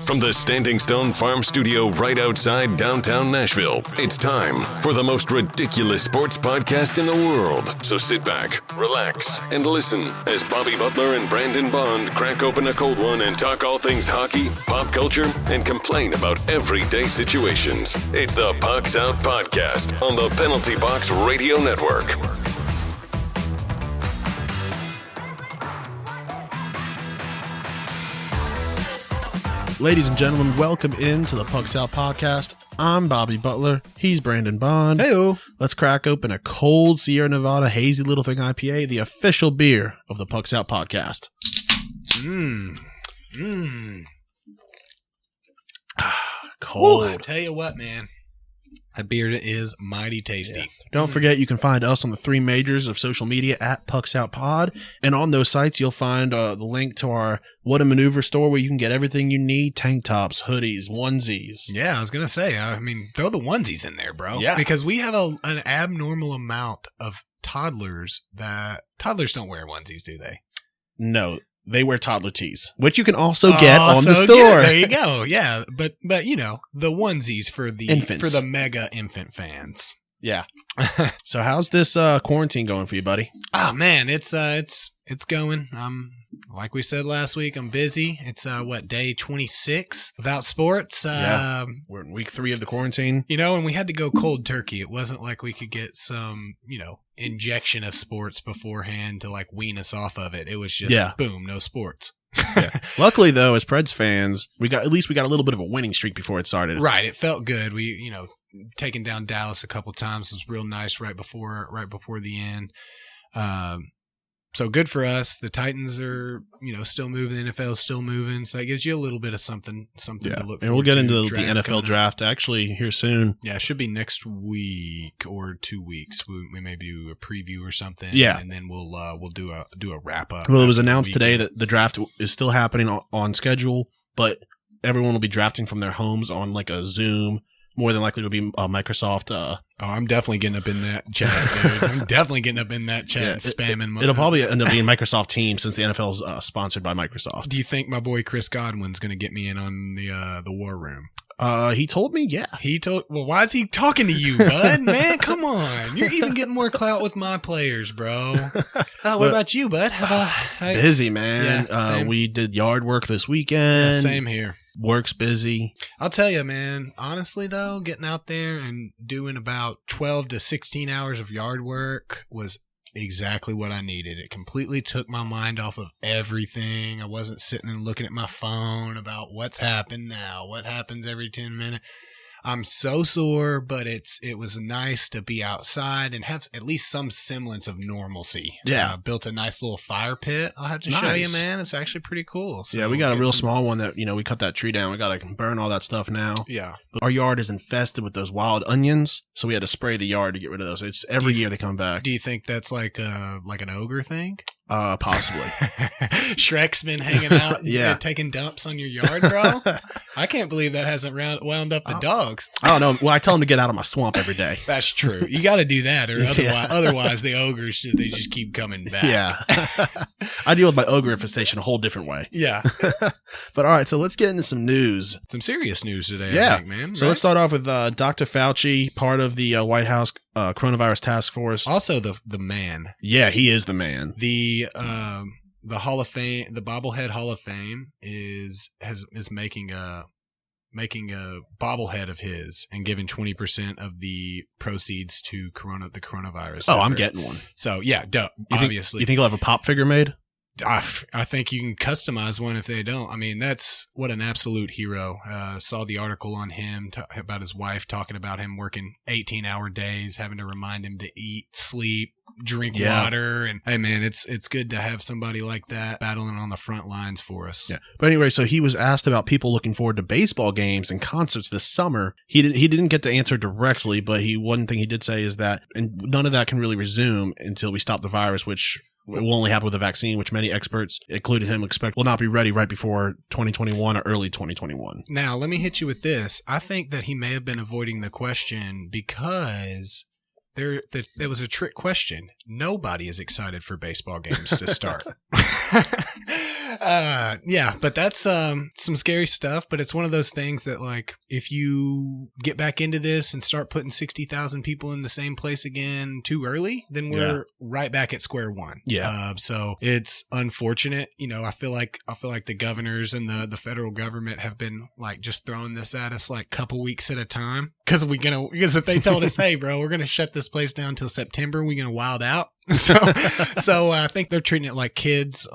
From the Standing Stone Farm Studio right outside downtown Nashville, it's time for the most ridiculous sports podcast in the world. So sit back, relax, and listen as Bobby Butler and Brandon Bond crack open a cold one and talk all things hockey, pop culture, and complain about everyday situations. It's the Pucks Out Podcast on the Penalty Box Radio Network. Ladies and gentlemen, welcome into the Pucks Out Podcast. I'm Bobby Butler. He's Brandon Bond. Hey-o. Let's crack open a cold Sierra Nevada Hazy Little Thing IPA, the official beer of the Pucks Out Podcast. Cold. Ooh, I tell you what, man. That beer is mighty tasty. Yeah. Don't forget, you can find us on the three majors of social media at Pucks Out Pod. And on those sites, you'll find the link to our What a Maneuver store where you can get everything you need. Tank tops, hoodies, onesies. Yeah, I was going to say, throw the onesies in there, bro. Yeah. Because we have an abnormal amount of toddlers don't wear onesies, do they? No. They wear toddler tees, which you can also get on the store. Yeah, there you go. Yeah, but you know, the onesies for the Infants. For the mega infant fans. Yeah. So how's this quarantine going for you, buddy? Oh man, it's going. Like we said last week, I'm busy. It's day 26 without sports. Yeah. We're in week 3 of the quarantine. You know, and we had to go cold turkey. It wasn't like we could get some, injection of sports beforehand to like wean us off of it. It was just boom, no sports. Yeah. Luckily though, as Preds fans, we got a little bit of a winning streak before it started. Right. It felt good. We, taking down Dallas a couple times was real nice right before the end. So good for us. The Titans are, still moving. The NFL is still moving. So it gives you a little bit of something to look forward to. And we'll get into the NFL draft actually here soon. Yeah, it should be next week or 2 weeks. We may do a preview or something. Yeah. And then we'll do a wrap up. Well, it was announced today that the draft is still happening on schedule, but everyone will be drafting from their homes on like a Zoom. More than likely it'll be Microsoft. I'm definitely getting up in that chat, dude. I'm definitely getting up in that chat and spamming. It'll probably end up being Microsoft Teams since the NFL is sponsored by Microsoft. Do you think my boy Chris Godwin's going to get me in on the war room? He told me, yeah. Well, why is he talking to you, bud? Man, come on. You're even getting more clout with my players, bro. What about you, bud? Busy, man. Yeah, we did yard work this weekend. Yeah, same here. Work's busy. I'll tell you, man, honestly, though, getting out there and doing about 12 to 16 hours of yard work was exactly what I needed. It completely took my mind off of everything. I wasn't sitting and looking at my phone about what's happened now, what happens every 10 minutes. I'm so sore, but it was nice to be outside and have at least some semblance of normalcy. Yeah. Built a nice little fire pit. I'll have to show you, man. It's actually pretty cool. So yeah, we got a real small one that, we cut that tree down. We got to burn all that stuff now. Yeah. But our yard is infested with those wild onions, so we had to spray the yard to get rid of those. It's every year they come back. Do you think that's like an ogre thing? Possibly. Shrek's been hanging out and taking dumps on your yard, bro. I can't believe that hasn't wound up the dogs. I don't know. Well, I tell them to get out of my swamp every day. That's true. You got to do that, or otherwise the ogres they just keep coming back. Yeah. I deal with my ogre infestation a whole different way. Yeah. But all right, so let's get into some news. Some serious news today, yeah. I think, man. So let's start off with Dr. Fauci, part of the White House coronavirus task force. Also the man. Yeah, he is the man. The Hall of Fame, the Bobblehead Hall of Fame is making a bobblehead of his and giving 20% of the proceeds to the coronavirus. Oh, I'm getting one. So yeah, obviously. You think he'll have a pop figure made? I think you can customize one if they don't. I mean, that's what an absolute hero. Saw the article on him about his wife talking about him working 18-hour days, having to remind him to eat, sleep, drink water. And hey, man, it's good to have somebody like that battling on the front lines for us. Yeah. But anyway, so he was asked about people looking forward to baseball games and concerts this summer. He didn't get the answer directly, but one thing he did say is that and none of that can really resume until we stop the virus, which it will only happen with a vaccine, which many experts, including him, expect will not be ready right before 2021 or early 2021. Now, let me hit you with this. I think that he may have been avoiding the question because there was a trick question. Nobody is excited for baseball games to start. Yeah, but that's some scary stuff. But it's one of those things that, like, if you get back into this and start putting 60,000 people in the same place again too early, then we're right back at square one. Yeah. So it's unfortunate. You know, I feel like the governors and the federal government have been like just throwing this at us like a couple weeks at a time. Because if they told us, hey, bro, we're gonna shut this place down till September, we're gonna wild out. So I think they're treating it like kids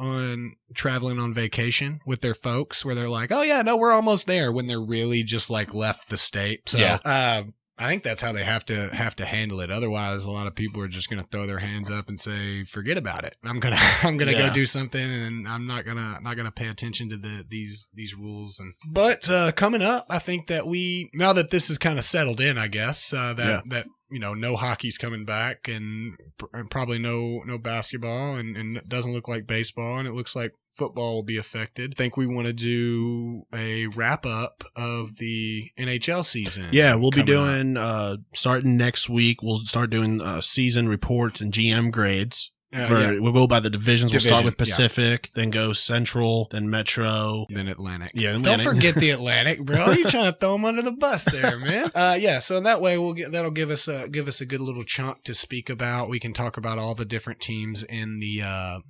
traveling on vacation with their folks, where they're like, oh yeah, no, we're almost there, when they're really just like left the state. So I think that's how they have to handle it. Otherwise, a lot of people are just going to throw their hands up and say, "Forget about it. I'm gonna go do something, and I'm not gonna pay attention to these rules." But coming up, I think that now that this is kind of settled in, I guess that you know, no hockey's coming back, and probably no basketball, and it doesn't look like baseball, and it looks like football will be affected. I think we want to do a wrap up of the NHL season. Yeah, we'll be doing starting next week. We'll start doing season reports and GM grades. We'll go by the divisions. We'll start with Pacific, then go Central, then Metro, then Atlantic. Yeah, Atlantic. Don't forget the Atlantic, bro. You're trying to throw them under the bus there, man. So that way that'll give us a good little chunk to speak about. We can talk about all the different teams in the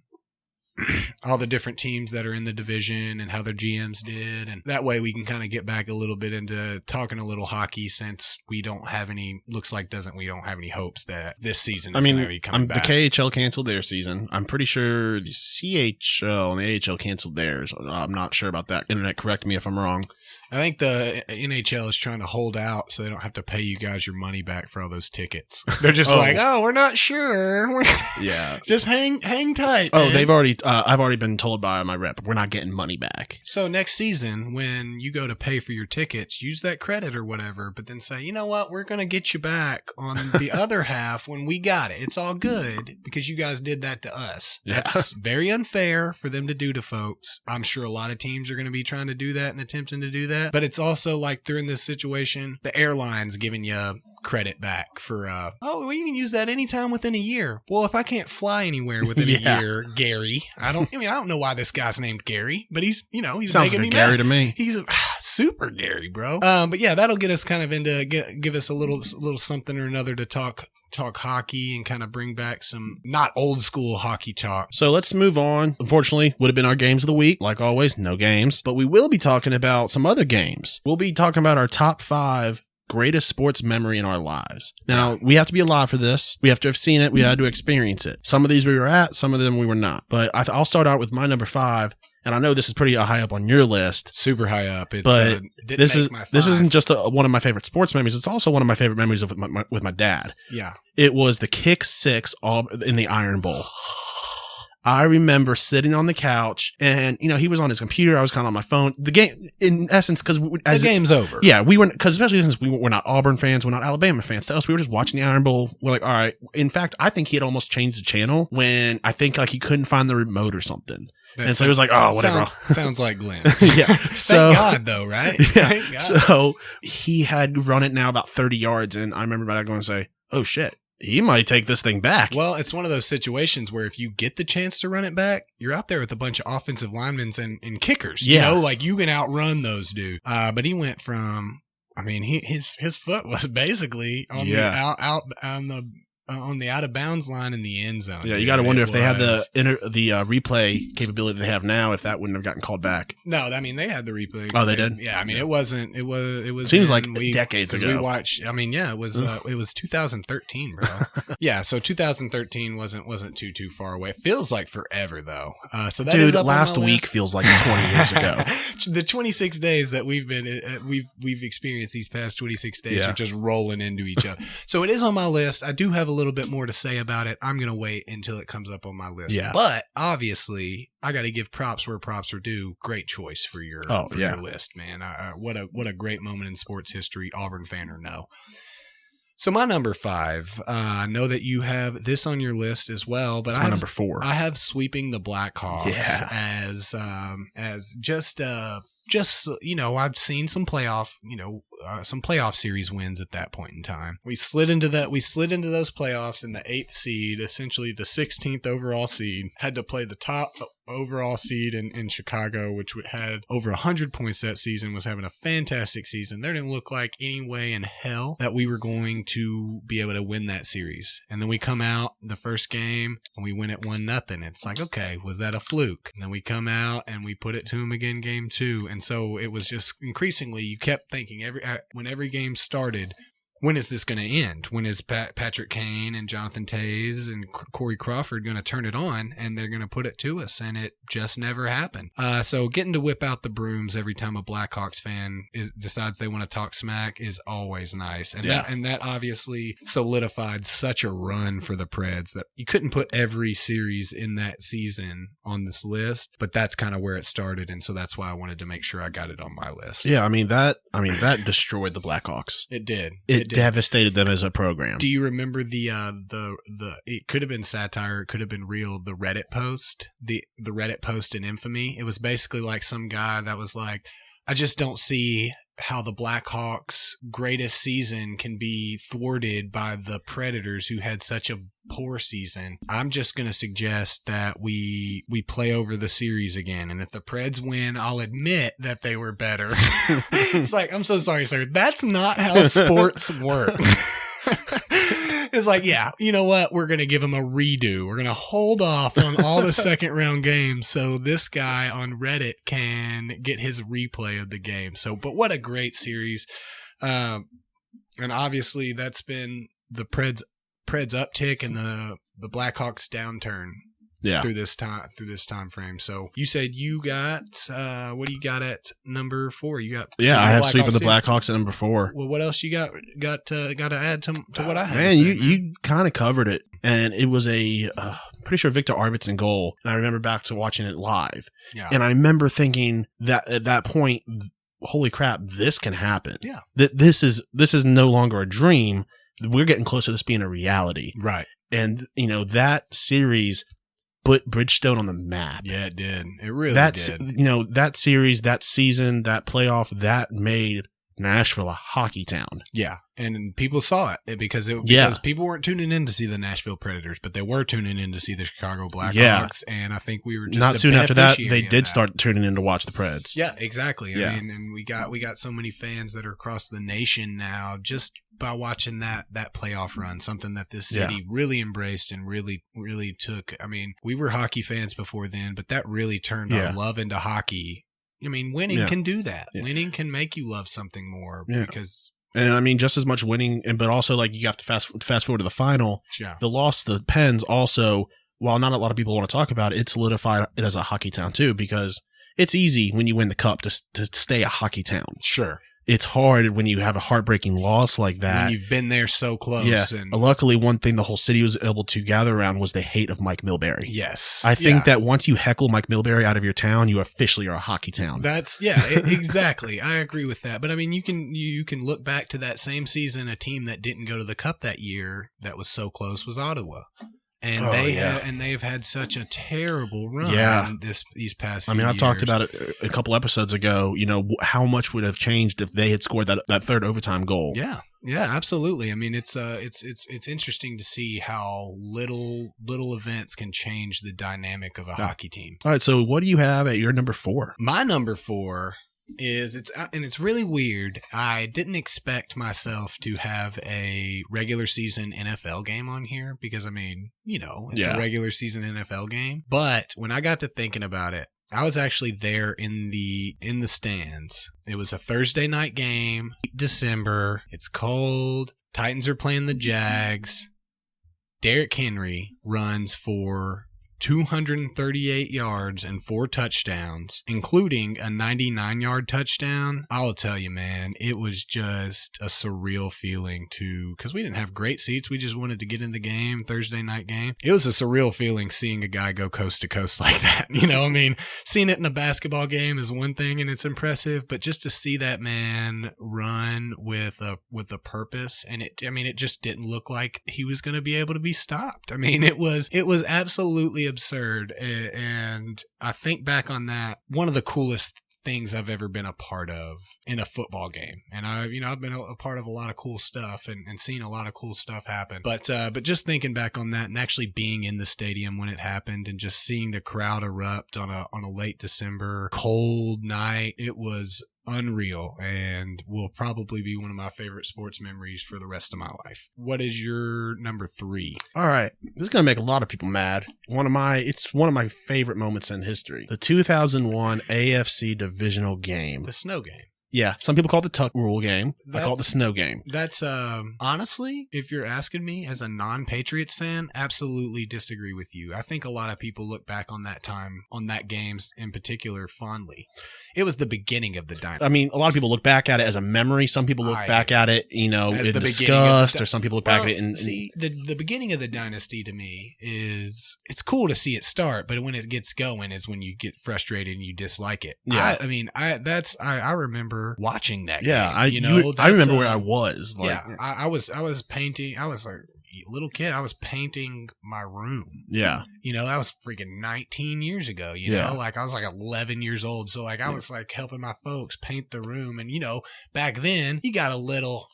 all the different teams that are in the division and how their GMs did, and that way we can kind of get back a little bit into talking a little hockey, since we don't have any hopes that this season is going to be coming back. The KHL canceled their season. I'm pretty sure the CHL and the AHL canceled theirs. I'm not sure about that. Internet, correct me if I'm wrong. I think the NHL is trying to hold out so they don't have to pay you guys your money back for all those tickets. They're just we're not sure. Just hang tight. Oh, man. I've already been told by my rep, we're not getting money back. So next season, when you go to pay for your tickets, use that credit or whatever, but then say, you know what, we're going to get you back on the other half when we got it. It's all good because you guys did that to us. Yeah. That's very unfair for them to do to folks. I'm sure a lot of teams are going to be trying to do that and attempting to do that. But it's also like, during this situation, the airline's giving you credit back for, you can use that anytime within a year. Well, if I can't fly anywhere within a year, Gary, I don't know why this guy's named Gary, but he's sounds making like me Gary mad. to me. He's super Gary, bro. But yeah, that'll get us kind of into give us a little something or another to talk hockey and kind of bring back some not old school hockey talk. So let's move on. Unfortunately, would have been our games of the week. Like always, no games, but we will be talking about some other games. We'll be talking about our top 5 greatest sports memory in our lives. Now, we have to be alive for this. We have to have seen it. We had to experience it. Some of these we were at, some of them we were not. But I'll start out with my number 5. And I know this is pretty high up on your list. Super high up. But this isn't just one of my favorite sports memories. It's also one of my favorite memories with my dad. Yeah. It was the kick 6 in the Iron Bowl. I remember sitting on the couch, and he was on his computer. I was kind of on my phone. The game, in essence, because the game's over. Yeah, we weren't, because especially since we're not Auburn fans, we're not Alabama fans. To us, we were just watching the Iron Bowl. We're like, all right. In fact, I think he had almost changed the channel when I think like he couldn't find the remote or something. And so he was like, oh, whatever. Sounds like Glenn. Yeah. Thank God, though, right? Yeah. Thank God. So he had run it now about 30 yards, and I remember my dad going to say, oh, shit. He might take this thing back. Well, it's one of those situations where if you get the chance to run it back, you're out there with a bunch of offensive linemen and kickers. Yeah. Like you can outrun those dudes. But he went from, his foot was basically on the out of bounds line in the end zone. Yeah, you got to wonder if they had the replay capability they have now, if that wouldn't have gotten called back. No, they had the replay. Oh, they did. Yeah, it wasn't. It was. Seems like decades ago. We watched. It was 2013, bro. Yeah, so 2013 wasn't too far away. It feels like forever though. So that is up last week feels like 20 years ago. The 26 days that we've experienced these past 26 days are just rolling into each other. So it is on my list. I do have a little bit more to say about it. I'm gonna wait until it comes up on my list. Yeah. But obviously, I got to give props where props are due. Great choice for your list, man. What a great moment in sports history, Auburn fan or no. So my number 5, I know that you have this on your list as well, but my number 4. I have sweeping the Blackhawks as just I've seen some playoff series wins at that point in time. We slid into those playoffs in the 8th seed, essentially the 16th overall seed, had to play the top overall seed in Chicago, which had over 100 points that season, was having a fantastic season. There didn't look like any way in hell that we were going to be able to win that series. And then we come out the first game and we win it 1-0. It's like, okay, was that a fluke? And then we come out and we put it to them again game 2. And so it was just increasingly, you kept thinking when every game started, when is this going to end? When is Patrick Kane and Jonathan Tays and Corey Crawford going to turn it on and they're going to put it to us? And it just never happened. So getting to whip out the brooms every time a Blackhawks fan decides they want to talk smack is always nice. And that obviously solidified such a run for the Preds that you couldn't put every series in that season on this list, but that's kind of where it started. And so that's why I wanted to make sure I got it on my list. Yeah, that destroyed the Blackhawks. It did. It devastated them as a program. Do you remember the it could have been satire, it could have been real, the Reddit post, the Reddit post in infamy? It was basically like some guy that was like, I just don't see how the Blackhawks' greatest season can be thwarted by the Predators who had such a poor season. I'm just going to suggest that we play over the series again. And if the Preds win, I'll admit that they were better. It's like, I'm so sorry, sir. That's not how sports work. It's like, yeah, you know what? We're going to give them a redo. We're going to hold off on all the second round games so this guy on Reddit can get his replay of the game. So, but what a great series. And obviously that's been the Preds uptick and the Blackhawks downturn. Yeah. Through this time frame. So you said you got what do you got at number 4? You got I have sweeping the Blackhawks at number 4. Well, what else you got to add to what I have? Man, you kind of covered it, and it was a pretty sure Victor Arvidsson goal, and I remember back to watching it live, and I remember thinking that at that point, holy crap, this can happen. Yeah, this is no longer a dream. We're getting closer to this being a reality, right? And that series put Bridgestone on the map. Yeah, it did. It really did. That series, that season, that playoff, that made Nashville a hockey town. Yeah, and people saw it because people weren't tuning in to see the Nashville Predators, but they were tuning in to see the Chicago Blackhawks, and I think we were just not soon after that they did start tuning in to watch the Preds. Yeah, exactly. I mean, and we got so many fans that are across the nation now just by watching that playoff run, something that this city really embraced and really took. I mean, we were hockey fans before then, but that really turned our love into hockey. I mean, winning can do that. Yeah. Winning can make you love something more because. And I mean, just as much winning, but also like you have to fast forward to the final. Yeah. The loss to the Pens also, while not a lot of people want to talk about it, it solidified it as a hockey town too, because it's easy when you win the cup to stay a hockey town. Sure. It's hard when you have a heartbreaking loss like that. When you've been there so close. Yeah. And luckily, one thing the whole city was able to gather around was the hate of Mike Milbury. Yes. I think that once you heckle Mike Milbury out of your town, you officially are a hockey town. Exactly. I agree with that. But I mean, you can look back to that same season, a team that didn't go to the Cup that year that was so close was Ottawa. And they've had such a terrible run these past few years. I've talked about it a couple episodes ago, how much would have changed if they had scored that third overtime goal. Yeah. Yeah, absolutely. I mean, it's interesting to see how little events can change the dynamic of a hockey team. All right, so what do you have at your number 4? My number 4 is it's really weird. I didn't expect myself to have a regular season NFL game on here because I mean, it's a regular season NFL game. But when I got to thinking about it, I was actually there in the stands. It was a Thursday night game, December. It's cold. Titans are playing the Jags. Derrick Henry runs for 238 yards and 4 touchdowns, including a 99-yard touchdown. I'll tell you, man, it was just a surreal feeling because we didn't have great seats. We just wanted to get in the game, Thursday night game. It was a surreal feeling seeing a guy go coast to coast like that. I mean, seeing it in a basketball game is one thing and it's impressive, but just to see that man run with a purpose, and it just didn't look like he was going to be able to be stopped. I mean, it was absolutely absurd. And I think back on that, one of the coolest things I've ever been a part of in a football game. And I've been a part of a lot of cool stuff and seen a lot of cool stuff happen. But just thinking back on that and actually being in the stadium when it happened and just seeing the crowd erupt on a late December cold night, it was unreal and will probably be one of my favorite sports memories for the rest of my life. What is your number 3? All right. This is going to make a lot of people mad. It's one of my favorite moments in history. The 2001 AFC divisional game. The snow game. Yeah, some people call it the tuck rule game. I call it the snow game. That's, honestly, if you're asking me as a non-Patriots fan, absolutely disagree with you. I think a lot of people look back on that time, on that games in particular, fondly. It was the beginning of the dynasty. I mean, a lot of people look back at it as a memory. Some people look back at it, in disgust, or some people look back at it in... See, the beginning of the dynasty to me is, it's cool to see it start, but when it gets going is when you get frustrated and you dislike it. Yeah. I remember watching that game. Yeah, I remember where I was. I was painting. I was like a little kid. I was painting my room. Yeah. That was freaking 19 years ago, like I was like 11 years old. So like I was like helping my folks paint the room. And, back then you got a little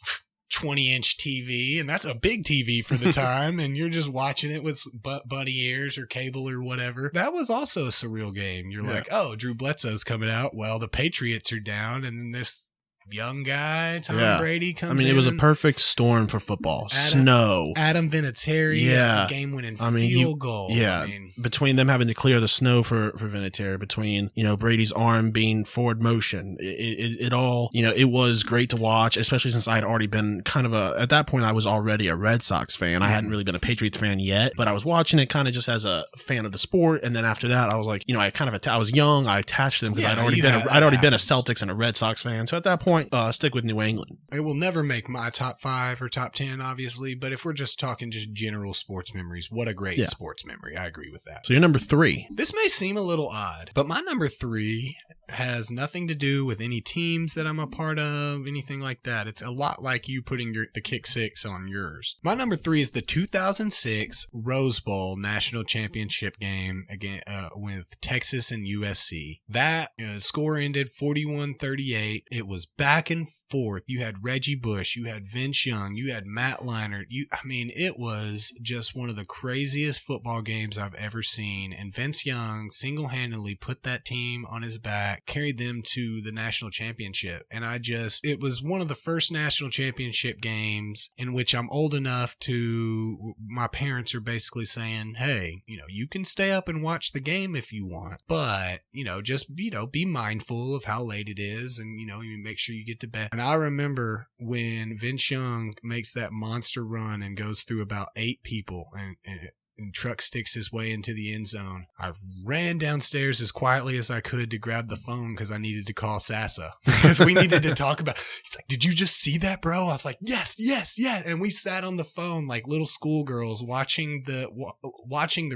20-inch TV, and that's a big TV for the time, and you're just watching it with bunny ears or cable or whatever. That was also a surreal game. You're like, oh, Drew Bledsoe's coming out. Well, the Patriots are down, and then this young guy, Tom Brady, comes in. It was a perfect storm for football. Snow. Adam Vinatieri, game-winning field goal. Yeah, between them having to clear the snow for Vinatieri, between, Brady's arm being forward motion, it all, it was great to watch, especially since I had already been at that point, I was already a Red Sox fan. I hadn't really been a Patriots fan yet, but I was watching it kind of just as a fan of the sport, and then after that, I was like, I was young, I attached them because I'd already been a Celtics and a Red Sox fan, so at that point, stick with New England. It will never make my top 5 or top 10, obviously, but if we're just talking just general sports memories, what a great sports memory. I agree with that. So you're number 3. This may seem a little odd, but my number 3 has nothing to do with any teams that I'm a part of, anything like that. It's a lot like you putting the kick 6 on yours. My number 3 is the 2006 Rose Bowl National Championship game again with Texas and USC. That score ended 41-38. It was back and forth. You had Reggie Bush, you had Vince Young, you had Matt Leinart. It was just one of the craziest football games I've ever seen. And Vince Young single-handedly put that team on his back, carried them to the national championship. And it was one of the first national championship games in which I'm old enough to, my parents are basically saying, hey, you can stay up and watch the game if you want, but, just, be mindful of how late it is and, you make sure you get to bed. And I remember when Vince Young makes that monster run and goes through about 8 people and Truck sticks his way into the end zone. I ran downstairs as quietly as I could to grab the phone because I needed to call Sassa because we needed to talk about. He's like, "Did you just see that, bro?" I was like, "Yes." And we sat on the phone like little schoolgirls watching the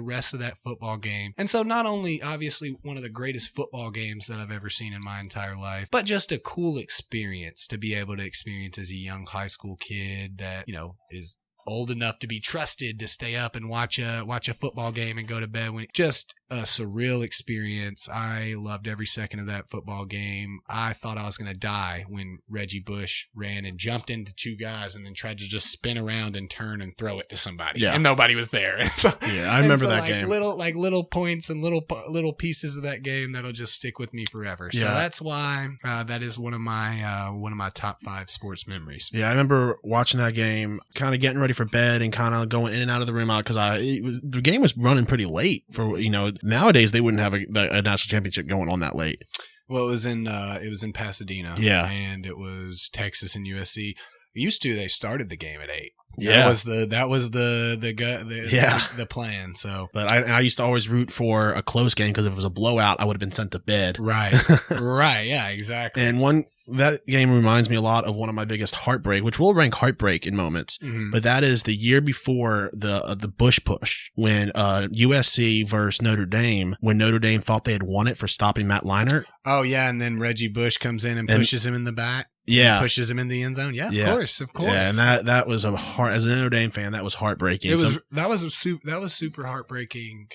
rest of that football game. And so not only obviously one of the greatest football games that I've ever seen in my entire life, but just a cool experience to be able to experience as a young high school kid that, is old enough to be trusted to stay up and watch a football game and go to bed. Just a surreal experience. I loved every second of that football game. I thought I was going to die when Reggie Bush ran and jumped into 2 guys and then tried to just spin around and turn and throw it to somebody. Yeah. And nobody was there. I remember that game. Little points and little pieces of that game that'll just stick with me forever. So that's why that is one of my top 5 sports memories. Yeah, I remember watching that game, kind of getting ready for bed and kind of going in and out of the room because the game was running pretty late for nowadays they wouldn't have a national championship going on that late. Well, it was in Pasadena. Yeah, and it was Texas and USC. They started the game at 8. Yeah, that was the plan. So, but I used to always root for a close game because if it was a blowout, I would have been sent to bed. Right, right, yeah, exactly. And that game reminds me a lot of one of my biggest heartbreak, which will rank heartbreak in moments. Mm-hmm. But that is the year before the Bush push when USC versus Notre Dame, when Notre Dame thought they had won it for stopping Matt Leinart. Oh yeah, and then Reggie Bush comes in and pushes him in the back. Yeah, pushes him in the end zone. Yeah, of course. Yeah, and that was as a Notre Dame fan, that was heartbreaking. That was super heartbreaking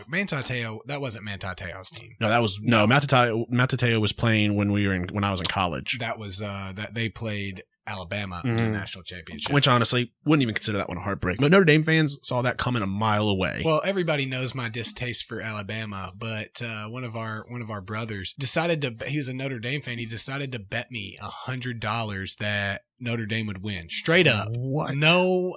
Manti Te'o. That wasn't Manti Te'o's team. Matt Tateo was playing when I was in college. That was that they played Alabama in the national championship. Which honestly, wouldn't even consider that one a heartbreak. But Notre Dame fans saw that coming a mile away. Well, everybody knows my distaste for Alabama, but one of our brothers he was a Notre Dame fan. He decided to bet me $100 that Notre Dame would win. Straight up. What? No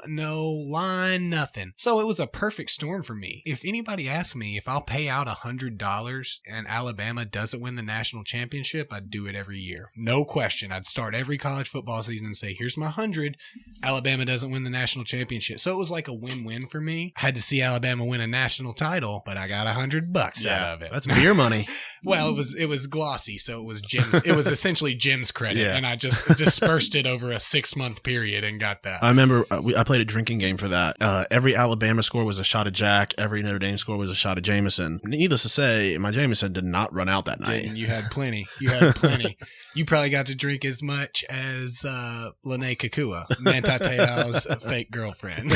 line, nothing. So it was a perfect storm for me. If anybody asks me if I'll pay out $100 and Alabama doesn't win the national championship, I'd do it every year. No question. I'd start every college football season and say, here's my 100. Alabama doesn't win the national championship. So it was like a win-win for me. I had to see Alabama win a national title, but I got $100 out of it. That's beer money. Well, it was glossy, so it was Jim's. It was essentially Jim's credit, and I just dispersed it over a 6-month period and got that. I remember I played a drinking game for that. Every Alabama score was a shot of Jack. Every Notre Dame score was a shot of Jameson. Needless to say, my Jameson did not run out that night. You had plenty. You probably got to drink as much as Lene Kakua, Manti Te'o's fake girlfriend.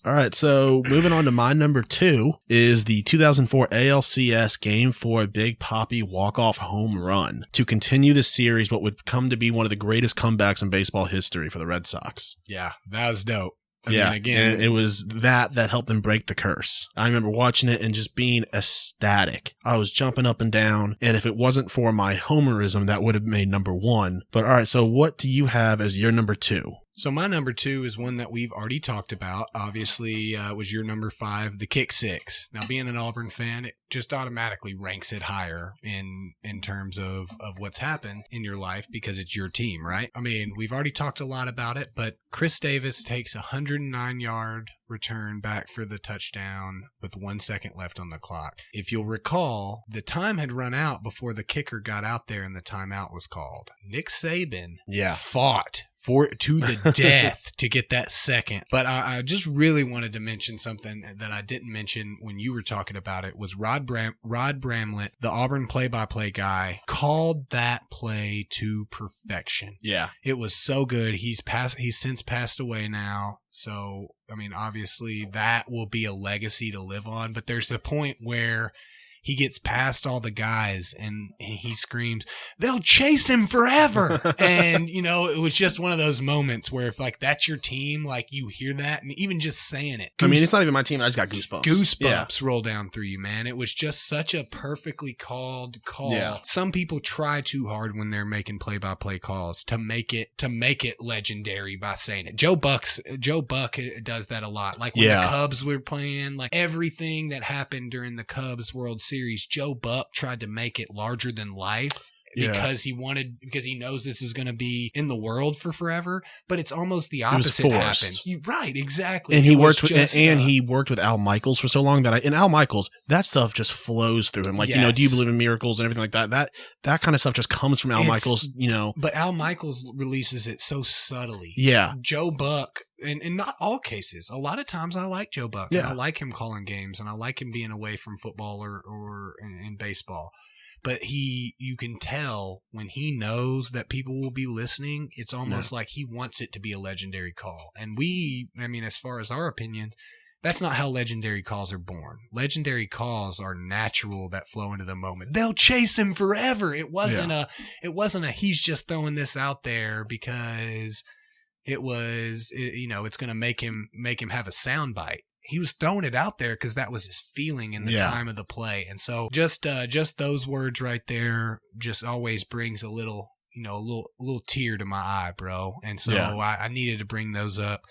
All right, so moving on to my number 2 is the 2004 ALCS Game 4 Big Papi walk-off home run to continue the series, what would come to be one of the greatest comebacks in baseball history for the Red Sox. Yeah, that was dope. I mean, again, and it was that helped them break the curse. I remember watching it and just being ecstatic. I was jumping up and down, and if it wasn't for my homerism, that would have made number 1. But all right, so what do you have as your number 2? So my number 2 is one that we've already talked about. Obviously, was your number 5, the kick six. Now, being an Auburn fan, it just automatically ranks it higher in terms of what's happened in your life because it's your team, right? I mean, we've already talked a lot about it, but Chris Davis takes a 109-yard return back for the touchdown with 1 second left on the clock. If you'll recall, the time had run out before the kicker got out there and the timeout was called. Nick Saban fought to the death to get that second. But I just really wanted to mention something that I didn't mention when you were talking about it was Rod Bramlett, the Auburn play-by-play guy, called that play to perfection. Yeah. It was so good. He's since passed away now. So, I mean, obviously that will be a legacy to live on, but there's a point where he gets past all the guys and he screams, "They'll chase him forever." And, it was just one of those moments where if like that's your team, like you hear that and even just saying it. I mean, it's not even my team. I just got goosebumps. Goosebumps roll down through you, man. It was just such a perfectly called call. Yeah. Some people try too hard when they're making play-by-play calls to make it legendary by saying it. Joe Buck does that a lot. Like when the Cubs were playing, like everything that happened during the Cubs World Series, Joe Buck tried to make it larger than life because he knows this is going to be in the world for forever. But it's almost the opposite happens. Right, exactly. And he worked with Al Michaels for so long that Al Michaels, that stuff just flows through him. Like, do you believe in miracles and everything like that? That kind of stuff just comes from Al Michaels, But Al Michaels releases it so subtly. Yeah. Joe Buck, and in not all cases, a lot of times I like Joe Buck. Yeah. And I like him calling games, and I like him being away from football or in baseball. But you can tell when he knows that people will be listening, it's almost like he wants it to be a legendary call. And as far as our opinions, that's not how legendary calls are born. Legendary calls are natural that flow into the moment. They'll chase him forever. It wasn't a he's just throwing this out there because it's going to make him have a soundbite. He was throwing it out there because that was his feeling in the time of the play. And so just those words right there just always brings a little tear to my eye, bro. And so I needed to bring those up.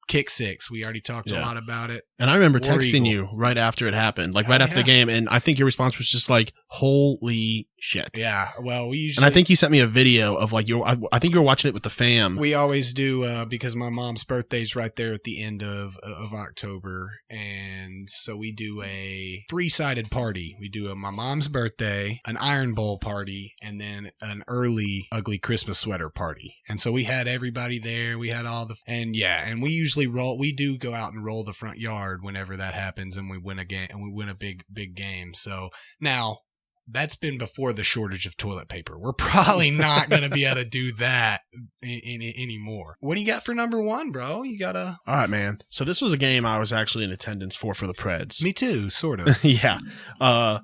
Kick six. We already talked a lot about it. And I remember texting you right after it happened, like right after the game. And I think your response was just like, holy shit. Yeah. Well, and I think you sent me a video of like I think you were watching it with the fam. We always do because my mom's birthday's right there at the end of October. And so we do a 3-sided party. We do my mom's birthday, an Iron Bowl party, and then an early ugly Christmas sweater party. And so we had everybody there. We had all and we usually we do go out and roll the front yard whenever that happens and we win a game and we win a big game. So now that's been before the shortage of toilet paper. We're probably not going to be able to do that anymore. What do you got for number one, bro? You got to... All right, man. So this was a game I was actually in attendance for the Preds. Me too, sort of. Yeah. I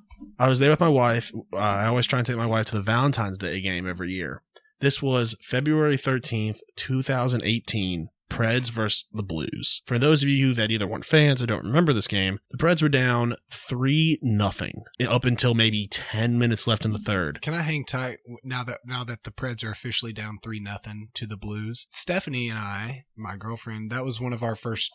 was there with my wife. I always try and take my wife to the Valentine's Day game every year. This was February 13th, 2018. Preds versus the Blues. For those of you that either weren't fans or don't remember this game, the Preds were down 3-0 up until maybe 10 minutes left in the third. Can I hang tight now that the Preds are officially down 3-0 to the Blues? Stephanie and I, my girlfriend, that was one of our first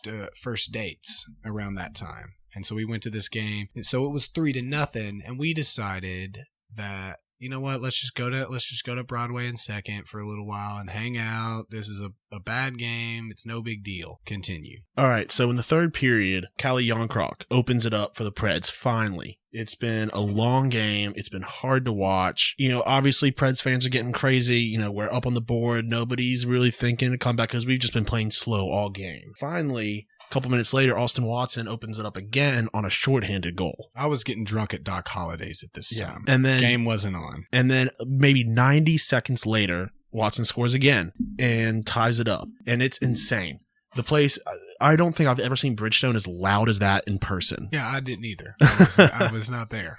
dates around that time. And so we went to this game. And so it was 3-0, and we decided that, you know what, let's just go to Broadway in second for a little while and hang out. This is a bad game. It's no big deal. Continue. All right, so in the third period, Calle Jarnkrok opens it up for the Preds, finally. It's been a long game. It's been hard to watch. You know, obviously, Preds fans are getting crazy. You know, we're up on the board. Nobody's really thinking to come back because we've just been playing slow all game. Finally, a couple minutes later, Austin Watson opens it up again on a shorthanded goal. I was getting drunk at Doc Holliday's at this time. And then game wasn't on. And then maybe 90 seconds later, Watson scores again and ties it up. And it's insane. The place, I don't think I've ever seen Bridgestone as loud as that in person. Yeah, I didn't either. I was not there.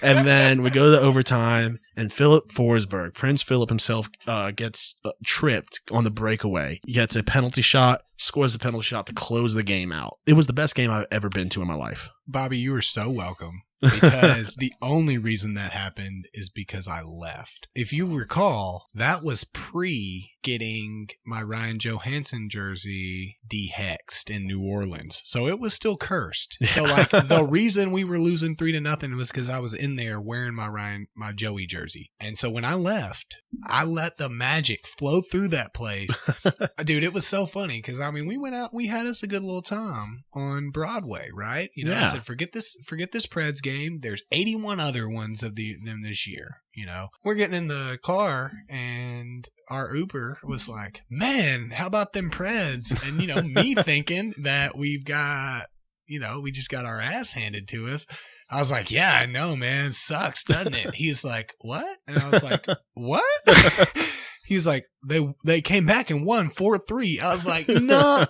And then we go to overtime, and Philip Forsberg, Prince Philip himself, gets tripped on the breakaway. He gets a penalty shot, scores the penalty shot to close the game out. It was the best game I've ever been to in my life. Bobby, you are so welcome. Because the only reason that happened is because I left. If you recall, that was pre getting my Ryan Johansson jersey dehexed in New Orleans. So it was still cursed. So like the reason we were losing 3-0 was because I was in there wearing my Joey jersey. And so when I left, I let the magic flow through that place. Dude, it was so funny because I mean we went out, we had us a good little time on Broadway, right? You know, Yeah. I said forget this Preds game. There's 81 other ones of them this year. You know, we're getting in the car and our Uber was like, man, how about them Preds? And, you know, me thinking that we've got, you know, we just got our ass handed to us. I was like, yeah, I know, man. Sucks, doesn't it? He's like, what? And I was like, what? He's like, they came back and won 4-3. I was like, no,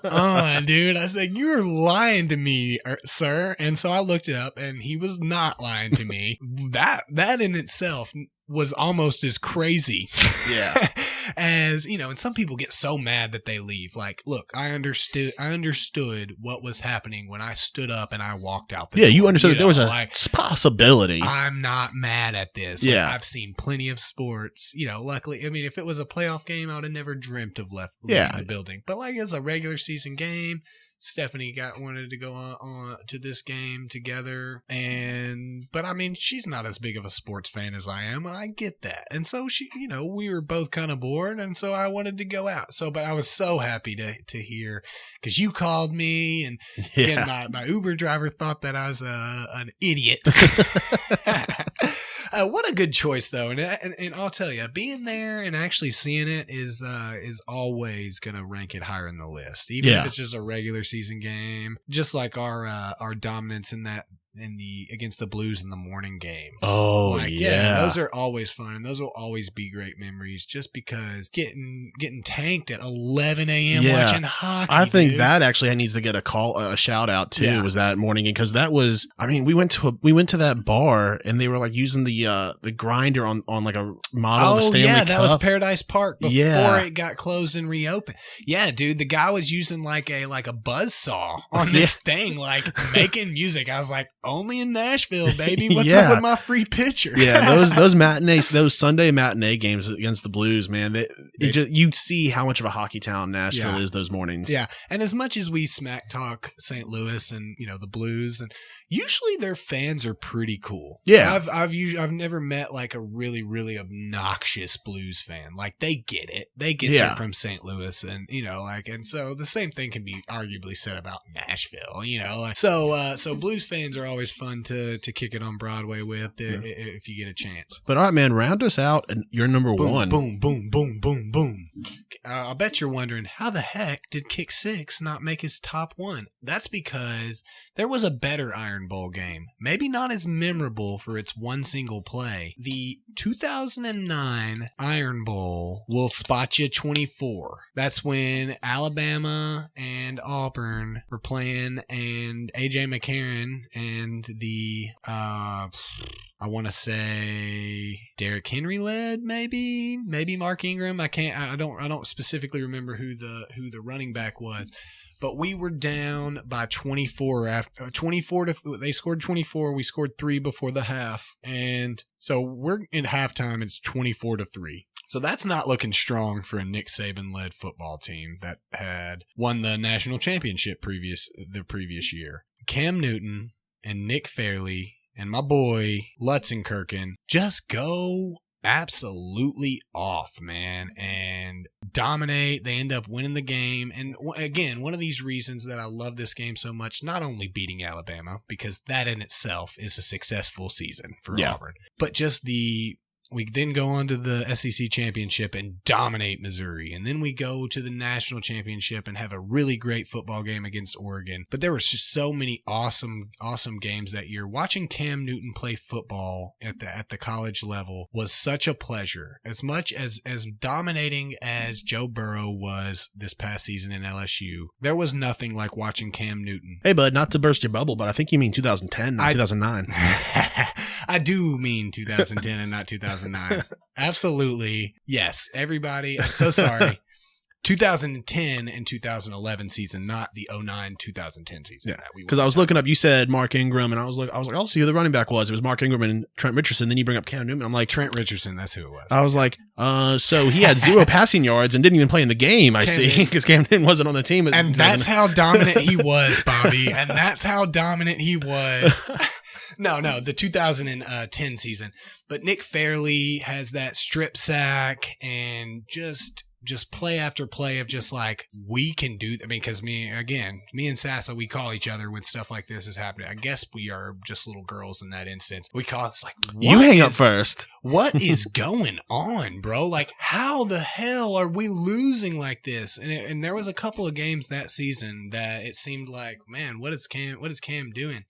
dude. I said, you're lying to me, sir. And so I looked it up, and he was not lying to me. That in itself was almost as crazy. Yeah. As, you know, and some people get so mad that they leave. Like, look, I understood what was happening when I stood up and I walked out the door. You understood that there was a like, possibility. I'm not mad at this. Yeah. Like, I've seen plenty of sports, you know, luckily. I mean, if it was a playoff game, I would have never dreamt of leaving the building. But like, it's a regular season game. Stephanie wanted to go on to this game together, but I mean, she's not as big of a sports fan as I am, and I get that. And so she, you know, we were both kind of bored, and so I wanted to go out. So, but I was so happy to hear, because you called me, and again, my Uber driver thought that I was an idiot. What a good choice, though, and I'll tell you, being there and actually seeing it is always gonna rank it higher in the list, even if it's just a regular season game. Just like our dominance against the Blues in the morning games. Oh, like, yeah, those are always fun, and those will always be great memories. Just because getting tanked at 11 a.m. watching hockey. I think that actually needs to get a shout out too. Yeah. Was that morning, because that was, I mean, we went to that bar and they were like using the grinder on like a model of a Stanley Cup. That was Paradise Park before it got closed and reopened. Yeah, dude, the guy was using like a buzzsaw on this thing, like making music. I was like, only in Nashville, baby. What's up with my free pitcher? Yeah, those matinees, those Sunday matinee games against the Blues, man. You see how much of a hockey town Nashville is those mornings. Yeah, and as much as we smack talk St. Louis and, you know, the Blues, and usually their fans are pretty cool. Yeah, I've never met like a really, really obnoxious Blues fan. Like, they get it. They get it from St. Louis, and, you know, like, and so the same thing can be arguably said about Nashville. You know, like, so Blues fans are always fun to kick it on Broadway with if you get a chance. But all right, man, round us out, and you're number boom, one. Boom, boom, boom, boom, boom. I bet you're wondering, how the heck did Kick 6 not make his top 1? That's because there was a better Iron Bowl game. Maybe not as memorable for its one single play. The 2009 Iron Bowl will spot you 24. That's when Alabama and Auburn were playing, and A.J. McCarron and the I want to say Derrick Henry led, maybe Mark Ingram. I don't specifically remember who the running back was, but we were down by 24 after 24 to they scored 24. We scored 3 before the half, and so we're in halftime. It's 24-3. So that's not looking strong for a Nick Saban-led football team that had won the national championship the previous year. Cam Newton and Nick Fairley and my boy Lutzenkirchen just go absolutely off, man, and dominate. They end up winning the game. And again, one of these reasons that I love this game so much, not only beating Alabama, because that in itself is a successful season for Auburn, but just we then go on to the SEC championship and dominate Missouri. And then we go to the national championship and have a really great football game against Oregon. But there was just so many awesome games that year. Watching Cam Newton play football at the college level was such a pleasure. As much as dominating as Joe Burrow was this past season in LSU, there was nothing like watching Cam Newton. Hey, bud, not to burst your bubble, but I think you mean 2010, not 2009. I do mean 2010 and not 2009. Absolutely. Yes. Everybody. I'm so sorry. 2010 and 2011 season, not the 09-2010 season. Yeah. Because I was looking up, you said Mark Ingram, and I was like, I'll see who the running back was. It was Mark Ingram and Trent Richardson. Then you bring up Cam Newton. I'm like, Trent Richardson, that's who it was. I was like, so he had 0 passing yards and didn't even play in the game, I see, because Cam Newton wasn't on the team. And that's how dominant he was, Bobby. And that's how dominant he was. No, the 2010 season. But Nick Fairley has that strip sack and just play after play of just like, we can do. I mean, because me and Sassa, we call each other when stuff like this is happening. I guess we are just little girls in that instance. We call it's like, you hang up first. What is going on, bro? Like, how the hell are we losing like this? And there was a couple of games that season that it seemed like, man, what is Cam doing?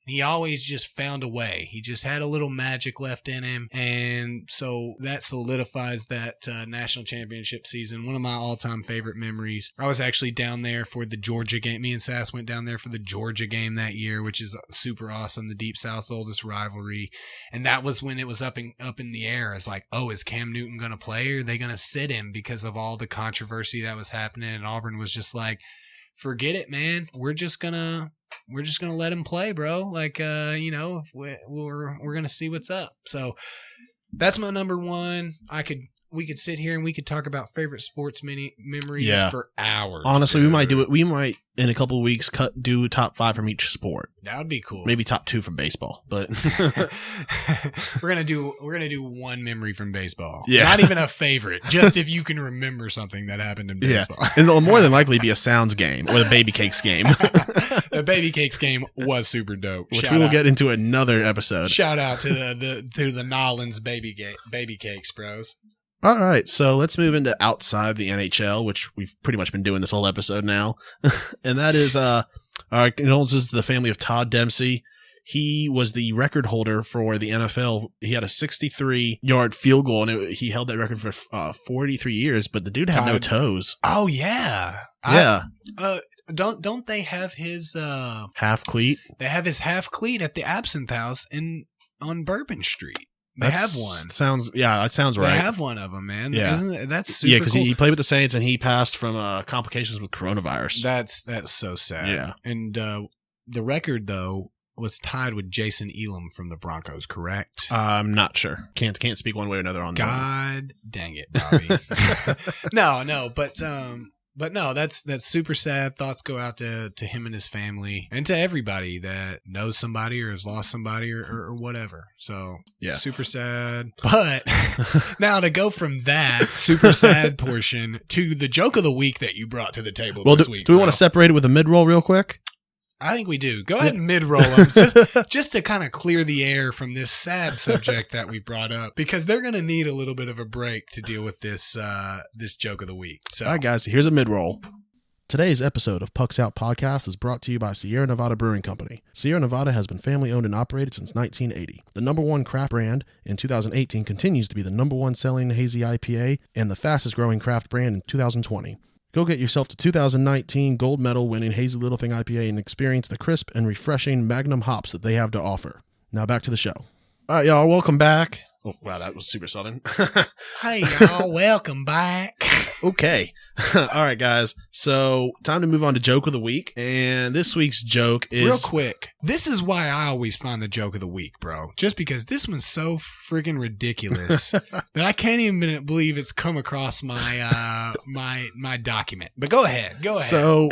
He always just found a way. He just had a little magic left in him. And so that solidifies that national championship season. One of my all-time favorite memories. I was actually down there for the Georgia game. Me and Sass went down there for the Georgia game that year, which is super awesome. The Deep South's oldest rivalry. And that was when it was up in the air. It's like, oh, is Cam Newton going to play, or are they going to sit him because of all the controversy that was happening? And Auburn was just like, forget it, man. We're just gonna let him play, bro. Like, we're gonna see what's up. So that's my number one. We could sit here and we could talk about favorite sports memories for hours. Honestly, dude. We might do it. We might in a couple of weeks do top 5 from each sport. That would be cool. Maybe top 2 from baseball, but we're gonna do one memory from baseball. Yeah, not even a favorite. Just if you can remember something that happened in baseball. Yeah. And it'll more than likely be a Sounds game or the Baby Cakes game. The Baby Cakes game was super dope. Which we will get into another episode. Shout out to the Nolans Baby Cakes bros. All right, so let's move into outside the NHL, which we've pretty much been doing this whole episode now. And that is our condolences to the family of Todd Dempsey. He was the record holder for the NFL. He had a 63-yard field goal, and he held that record for 43 years, but the dude had no toes. Oh, yeah. Yeah. Don't they have his half cleat? They have his half cleat at the Absinthe House on Bourbon Street. They have one. That sounds right. They have one of them, man. Yeah. That's super because cool. he played with the Saints and he passed from complications with coronavirus. That's so sad. Yeah. And the record, though, was tied with Jason Elam from the Broncos, correct? I'm not sure. Can't speak one way or another on that. God dang it, Bobby. No, but no, that's super sad. Thoughts go out to him and his family and to everybody that knows somebody or has lost somebody or whatever. So, yeah, super sad. But now to go from that super sad portion to the joke of the week that you brought to the table this week. Do we want to separate it with a mid-roll real quick? I think we do. Go ahead and mid-roll them just to kind of clear the air from this sad subject that we brought up, because they're going to need a little bit of a break to deal with this this joke of the week. So, all right, guys, here's a mid-roll. Today's episode of Pucks Out Podcast is brought to you by Sierra Nevada Brewing Company. Sierra Nevada has been family-owned and operated since 1980. The #1 craft brand in 2018 continues to be the #1 selling hazy IPA and the fastest-growing craft brand in 2020. Go get yourself the 2019 gold medal winning Hazy Little Thing IPA and experience the crisp and refreshing Magnum hops that they have to offer. Now back to the show. All right, y'all, welcome back. Oh, wow, that was super southern. Hey, y'all, welcome back. Okay. All right, guys. So, time to move on to Joke of the Week. And this week's joke is... Real quick, this is why I always find the joke of the week, bro. Just because this one's so friggin' ridiculous that I can't even believe it's come across my my document. But go ahead. So,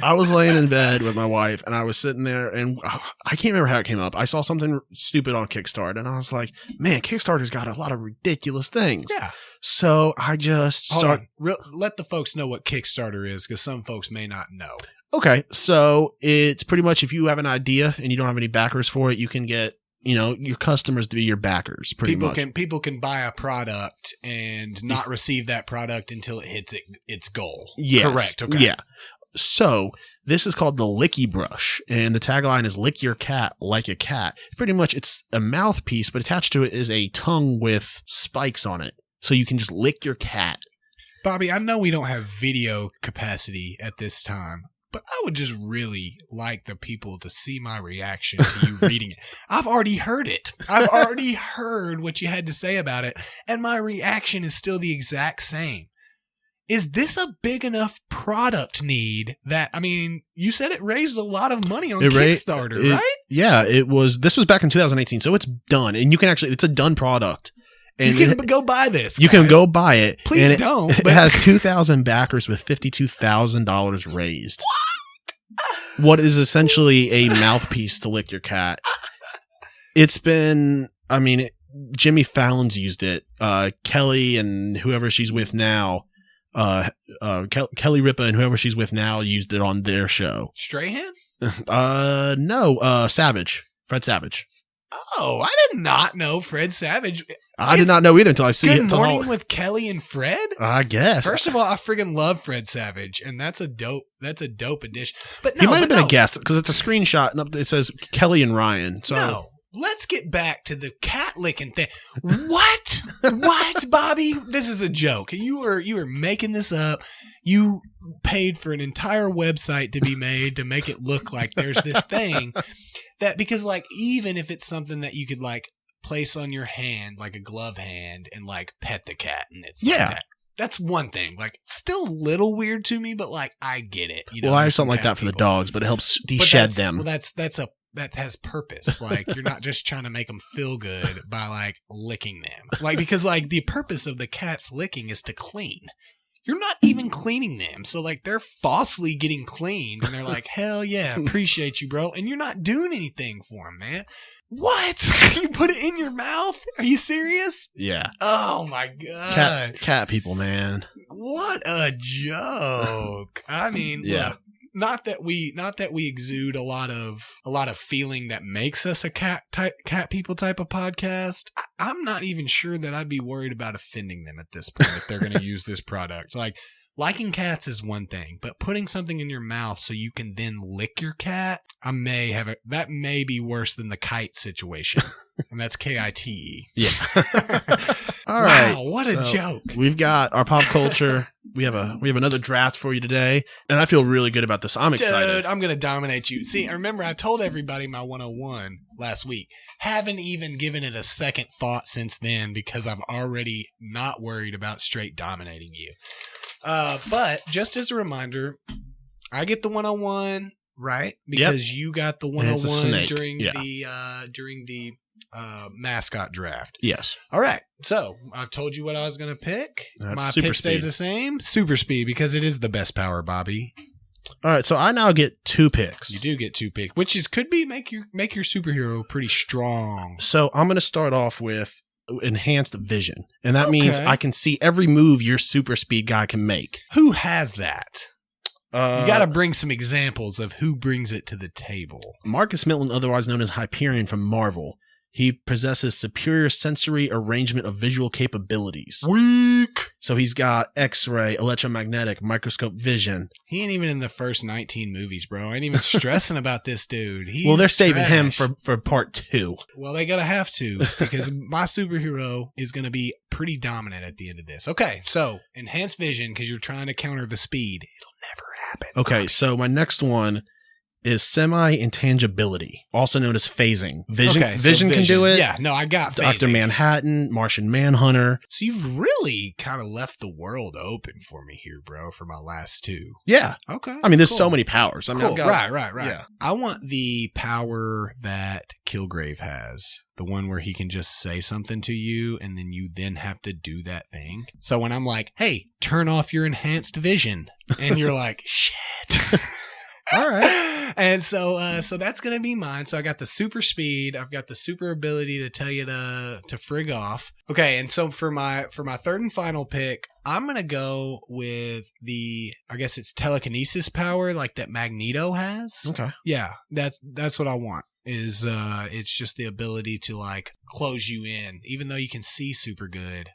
I was laying in bed with my wife, and I was sitting there, and I can't remember how it came up. I saw something stupid on Kickstarter, and I was like, man, Kickstarter's got a lot of ridiculous things. Yeah. So I just let the folks know what Kickstarter is, because some folks may not know. Okay, so it's pretty much if you have an idea and you don't have any backers for it, you can get your customers to be your backers. People can buy a product and not receive that product until it hits its goal. Yes. Correct. Okay. Yeah. So this is called the Licky Brush, and the tagline is "Lick your cat like a cat." Pretty much, it's a mouthpiece, but attached to it is a tongue with spikes on it. So you can just lick your cat. Bobby, I know we don't have video capacity at this time, but I would just really like the people to see my reaction to you reading it. I've already heard it. I've already heard what you had to say about it, and my reaction is still the exact same. Is this a big enough product need that, I mean, you said it raised a lot of money on Kickstarter, right? Yeah, this was back in 2018, so it's done, and you can it's a done product. And you can go buy this. You can go buy it. Please don't. It has 2,000 backers with $52,000 raised. What is essentially a mouthpiece to lick your cat. It's been, Jimmy Fallon's used it. Kelly and whoever she's with now, Kelly Ripa and whoever she's with now used it on their show. Strahan? No, Savage. Fred Savage. Oh, I did not know Fred Savage. I did not know either until I see it. Good Morning with Kelly and Fred? I guess. First of all, I friggin' love Fred Savage, and that's a dope addition. But no, he might have been a guest, because it's a screenshot and it says Kelly and Ryan. So no. Let's get back to the cat licking thing. What? What, Bobby? This is a joke. You were making this up. You paid for an entire website to be made to make it look like there's this thing that, because even if it's something that you could place on your hand, like a glove hand, and pet the cat, and it's that's one thing. Still a little weird to me, but I get it. Well, I have something like that for the dogs, but it helps de-shed them. Well, that has purpose. You're not just trying to make them feel good by licking them. Because the purpose of the cat's licking is to clean. You're not even cleaning them. So they're falsely getting cleaned, and they're like, hell yeah, appreciate you, bro. And you're not doing anything for them, man. What? You put it in your mouth? Are you serious? Yeah. Oh my God. Cat people, man. What a joke. yeah. Look, not that we exude a lot of feeling that makes us a cat people type of podcast. I'm not even sure that I'd be worried about offending them at this point if they're going to use this product. Liking cats is one thing, but putting something in your mouth so you can then lick your cat, that may be worse than the kite situation. And that's KITE. Yeah. All right. Wow, what a joke. We've got our pop culture. We have another draft for you today, and I feel really good about this. I'm excited. Dude, I'm going to dominate you. See, I remember I told everybody my 101 last week. Haven't even given it a second thought since then, because I'm already not worried about straight dominating you. But just as a reminder, I get the 101, right? Because you got the 101 during the mascot draft. Yes. All right. So I've told you what I was going to pick. That's my super pick stays speed. the same. Super speed, because it is the best power, Bobby. All right. So I now get 2 picks. You do get 2 picks, which could be make your superhero pretty strong. So I'm going to start off with enhanced vision, and that means I can see every move your super speed guy can make. Who has that? You got to bring some examples of who brings it to the table. Marcus Milton, otherwise known as Hyperion from Marvel. He possesses superior sensory arrangement of visual capabilities. Weak. So he's got X-ray, electromagnetic, microscope vision. He ain't even in the first 19 movies, bro. I ain't even stressing about this dude. Well, they're saving him for part 2. Well, they gotta have to, because my superhero is gonna be pretty dominant at the end of this. Okay, so enhanced vision, because you're trying to counter the speed. It'll never happen. Okay, so my next one is semi-intangibility, also known as phasing. Vision can do it. Yeah, no, I got phasing. Dr. Manhattan, Martian Manhunter. So you've really kind of left the world open for me here, bro, for my last 2. Yeah. Okay. I mean, there's so many powers. I mean, cool. Right. Yeah. I want the power that Kilgrave has. The one where he can just say something to you and then you then have to do that thing. So when I'm like, hey, turn off your enhanced vision, and you're like, shit. All right. And so that's going to be mine. So I got the super speed. I've got the super ability to tell you to frig off. Okay. And so for my third and final pick, I'm going to go with I guess it's telekinesis power like that Magneto has. Okay. Yeah. That's what I want. It's just the ability to like close you in, even though you can see super good.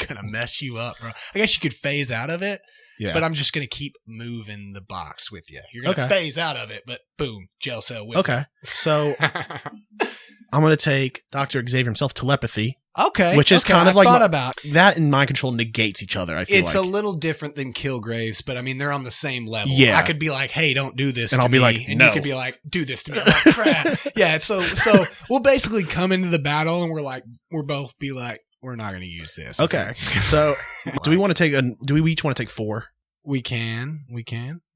Gonna mess you up, bro. I guess you could phase out of it. Yeah. But I'm just going to keep moving the box with you. You're going to phase out of it, but boom, jail cell with you. So I'm going to take Dr. Xavier himself, telepathy. Okay. Which is kind of like about that, and mind control negates each other, I feel it's a little different than Kilgraves, but I mean, they're on the same level. Yeah. I could be like, hey, don't do this and to I'll me. Be like, and no. You could be like, do this to me. I'm like, crap. Yeah. So we'll basically come into the battle and we're both be like, we're not going to use this. Okay. So do we each want to take 4? We can.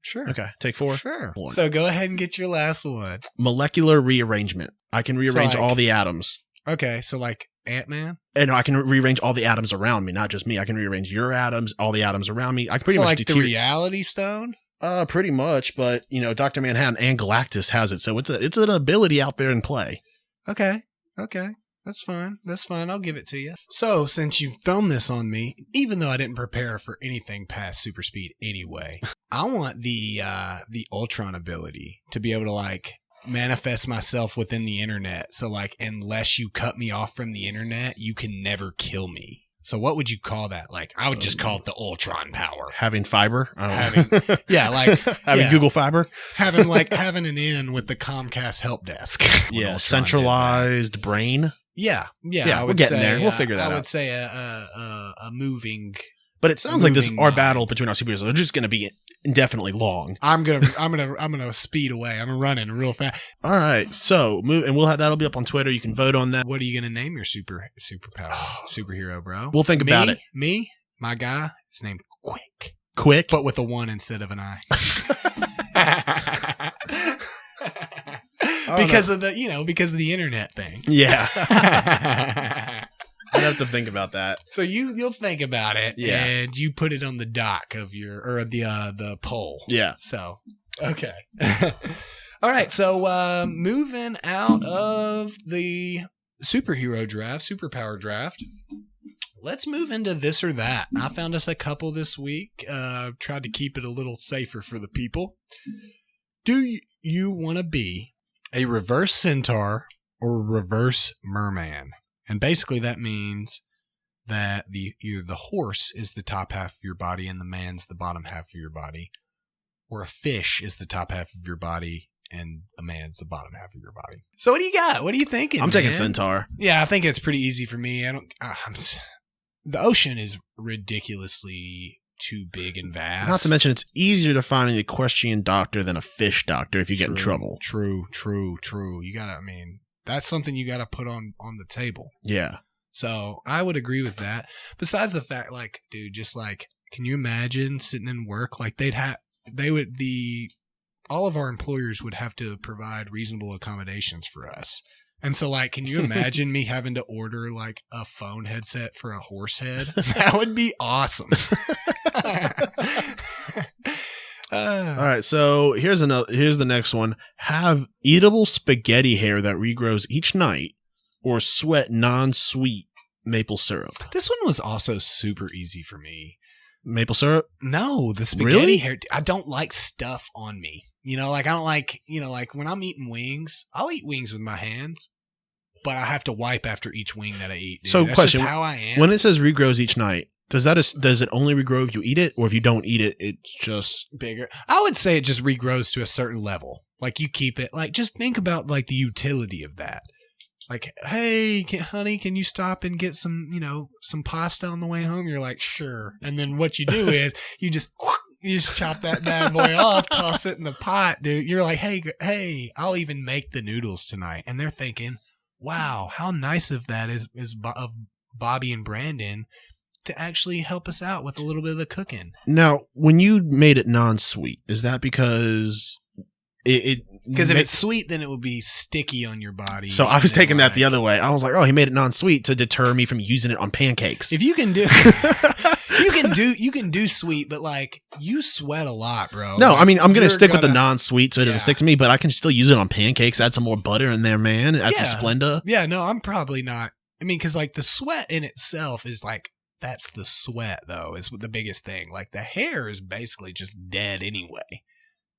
Sure. Okay. Take 4. Sure. So go ahead and get your last one. Molecular rearrangement. I can rearrange all the atoms. Okay. So like Ant-Man? And I can rearrange all the atoms around me, not just me. I can rearrange your atoms, all the atoms around me. I can pretty much like the Reality Stone? Pretty much, but Dr. Manhattan and Galactus has it, so it's an ability out there in play. Okay. That's fine. I'll give it to you. So, since you've thrown this on me, even though I didn't prepare for anything past super speed anyway, I want the Ultron ability to be able to like manifest myself within the internet. So like, unless you cut me off from the internet, you can never kill me. So what would you call that? Like, I would just call it the Ultron power. Having fiber? Having Google Fiber? having an in with the Comcast help desk. Yeah, centralized brain. Yeah. We're getting there. We'll figure that out. I would say a moving. But it sounds like our battle between our superheroes are just going to be indefinitely long. I'm gonna speed away. I'm running real fast. All right, so move, and that'll be up on Twitter. You can vote on that. What are you gonna name your superhero, bro? We'll think about it. Me, my guy is named Quick, but with a 1 instead of an I. Because of the internet thing. Yeah. I'd have to think about that. So you'll think about it, and you put it on the dock of the poll. Yeah. So okay. All right. So moving out of the superpower draft, let's move into this or that. I found us a couple this week. Tried to keep it a little safer for the people. Do you want to be a reverse centaur or reverse merman? And basically that means that either the horse is the top half of your body and the man's the bottom half of your body, or a fish is the top half of your body and a man's the bottom half of your body. So what do you got? What are you thinking? I'm taking centaur. Yeah, I think it's pretty easy for me. The ocean is ridiculously too big and vast. Not to mention it's easier to find an equestrian doctor than a fish doctor if you get in trouble. True. You gotta, that's something you got to put on the table. Yeah. So I would agree with that. Besides the fact, like, dude, just like, can you imagine sitting in work? Like all of our employers would have to provide reasonable accommodations for us. And so, like, can you imagine me having to order like a phone headset for a horse head? That would be awesome. All right, so here's the next one. Have eatable spaghetti hair that regrows each night, or sweat non-sweet maple syrup. This one was also super easy for me Maple syrup? No, the spaghetti Really? hair. I don't like stuff on me. You know, like I don't like, you know, like when I'm eating wings, I'll eat wings with my hands, but I have to wipe after each wing that I eat. Dude. So, That's question: just how I am. when it says regrows each night, does it only regrow if you eat it, or if you don't eat it, it's just bigger? I would say it just regrows to a certain level. Like you keep it. Like just think about like the utility of that. Like, hey, honey, can you stop and get some, you know, some pasta on the way home? You're like, sure. And then what you do is you just chop that bad boy off, toss it in the pot, dude. You're like, hey, I'll even make the noodles tonight. And they're thinking, wow, how nice of that is of Bobby and Brandon to actually help us out with a little bit of the cooking. Now, when you made it non-sweet, is that because because if it's sweet, then it would be sticky on your body. So I was taking that the other way. I was like, oh, he made it non-sweet to deter me from using it on pancakes. If you can do, you can do sweet, but like you sweat a lot, bro. No, like, I mean, I'm going to stick with the non-sweet so it doesn't stick to me, but I can still use it on pancakes. Add some more butter in there, man. Add some Splenda. Yeah, no, I'm probably not. I mean, because like the sweat in itself is like, that's the sweat though, is the biggest thing. Like the hair is basically just dead anyway.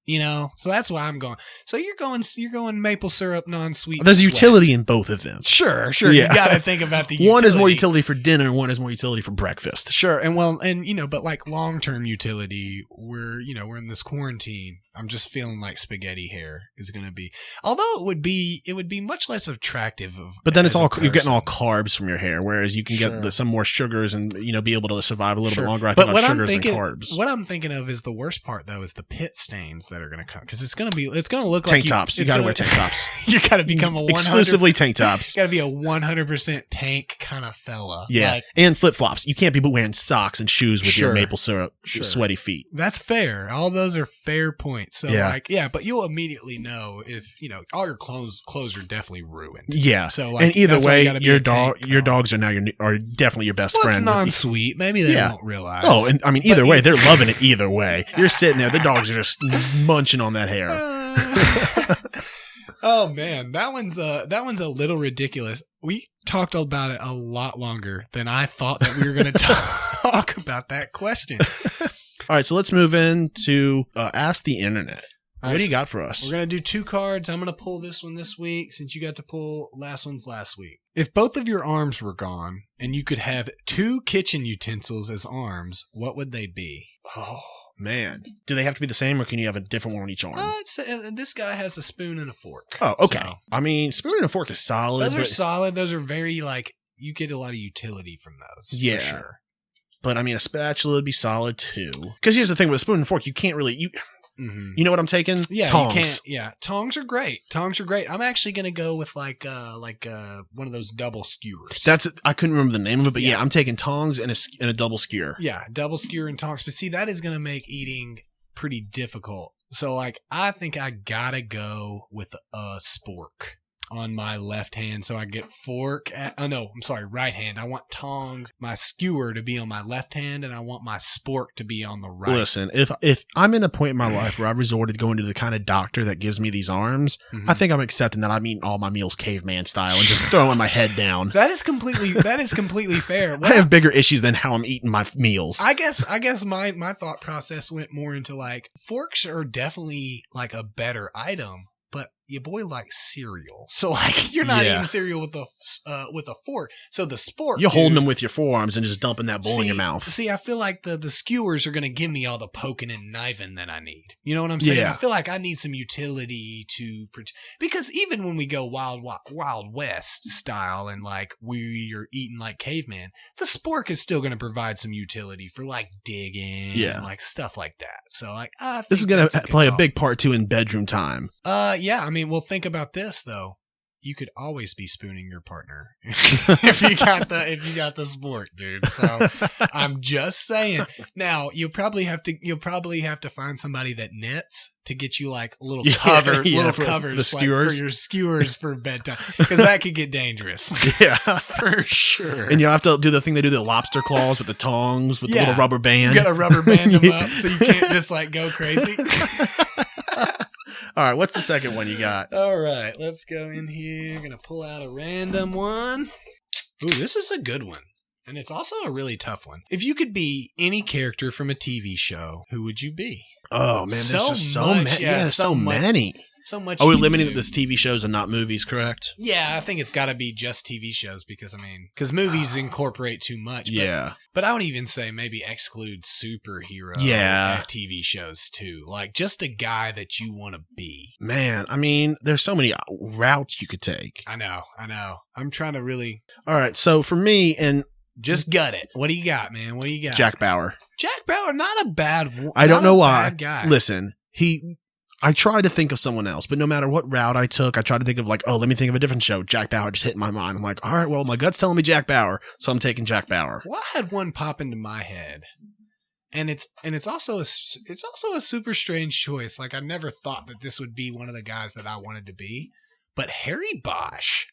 You know, so that's why I'm going. So you're going maple syrup non-sweet. There's sweat. utility in both of them. Sure. Yeah. You got to think about the utility. One is more utility for dinner. One is more utility for breakfast. Sure, and you know, but like long-term utility, we're in this quarantine. I'm just feeling like spaghetti hair is going to be. Although it would be much less attractive. But then it's all you're getting all carbs from your hair, whereas you can get some more sugars and be able to survive a little bit longer. I think on sugars and carbs. What I'm thinking of is the worst part though is the pit stains that are going to come because it's going to look tank like tops. You got to wear tank tops. You got to become a 100 exclusively tank tops. Got to be a 100% tank kind of fella. Yeah, like, and flip flops. You can't be wearing socks and shoes with your maple syrup sweaty feet. That's fair. All those are fair points. So but you'll immediately know if all your clothes are definitely ruined. Yeah. So and either way, your dogs are now are definitely your best friend. It's non-sweet. Maybe they don't realize. Oh, and I mean, either way, they're loving it. Either way, you're sitting there. The dogs are just munching on that hair. Oh man, that one's a little ridiculous. We talked about it a lot longer than I thought that we were going to talk about that question. All right, so let's move into Ask the Internet. What do you got for us? We're going to do 2 cards. I'm going to pull this one this week since you got to pull last week. If both of your arms were gone and you could have 2 kitchen utensils as arms, what would they be? Oh, man. Do they have to be the same or can you have a different one on each arm? This guy has a spoon and a fork. Oh, okay. So, I mean, spoon and a fork is solid. Those are solid. Those are very, you get a lot of utility from those. Yeah. For sure. But, I mean, a spatula would be solid, too. Because here's the thing with a spoon and fork, you can't really... Mm-hmm. You know what I'm taking? Yeah, tongs. You can't, yeah, tongs are great. I'm actually gonna go with like one of those double skewers. I couldn't remember the name of it, but yeah I'm taking tongs and a double skewer. Yeah, double skewer and tongs. But see, that is gonna make eating pretty difficult. So I think I gotta go with a spork on my left hand, so I get right hand. I want tongs, my skewer to be on my left hand, and I want my spork to be on the right. Listen, if I'm in a point in my life where I've resorted to going to the kind of doctor that gives me these arms, I think I'm accepting that I'm eating all my meals caveman style and just throwing my head down. That is completely fair. I have bigger issues than how I'm eating my meals. I guess my thought process went more into forks are definitely a better item. But your boy likes cereal, so you're not eating cereal with a fork. So the spork, you're holding them with your forearms and just dumping that bowl in your mouth. See, I feel like the skewers are gonna give me all the poking and kniving that I need. You know what I'm saying? Yeah. I feel like I need some utility because even when we go wild west style and we're eating like caveman, the spork is still gonna provide some utility for digging, and stuff like that. So I think this is gonna play a big part too in bedroom time. Yeah, I mean, well, think about this though. You could always be spooning your partner if you got the sport, dude. So I'm just saying. Now you'll probably have to find somebody that knits to get you little covers for the skewers. for your skewers for bedtime, because that could get dangerous. Yeah, for sure. And you'll have to do the thing they do, the lobster claws with the tongs with the little rubber band. You got to rubber band them up so you can't just go crazy. All right, what's the second one you got? All right, let's go in here. Gonna pull out a random one. Ooh, this is a good one. And it's also a really tough one. If you could be any character from a TV show, who would you be? Oh, man, there's So just so much, many. yeah, Yeah, so much. many. So much. Are we you limiting do. it to TV shows and not movies, correct? Yeah, I think it's got to be just TV shows because movies incorporate too much. But, Yeah. But I would even say maybe exclude superhero at TV shows too. Like just a guy that you want to be. Man, I mean, there's so many routes you could take. I know. I'm trying to really. All right, so for me, and just gut it. What do you got, man? What do you got? Jack Bauer. Jack Bauer, not a bad one. I don't know why. Bad guy. Listen, I tried to think of someone else, but no matter what route I took, I tried to think of like, let me think of a different show. Jack Bauer just hit in my mind. I'm like, all right, well, my gut's telling me Jack Bauer, so I'm taking Jack Bauer. Well, I had one pop into my head, and it's also a super strange choice. Like I never thought that this would be one of the guys that I wanted to be, but Harry Bosch.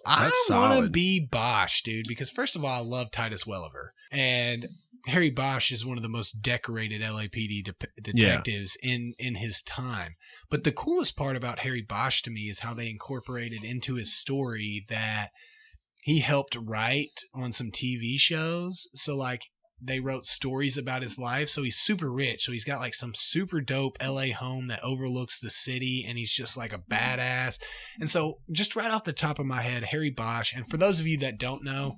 I want to be Bosch, dude, because first of all, I love Titus Welliver, and Harry Bosch is one of the most decorated LAPD detectives in his time. But the coolest part about Harry Bosch to me is how they incorporated into his story that he helped write on some TV shows. So like they wrote stories about his life. So he's super rich. So he's got like some super dope LA home that overlooks the city, and he's just like a badass. And so just right off the top of my head, Harry Bosch. And for those of you that don't know,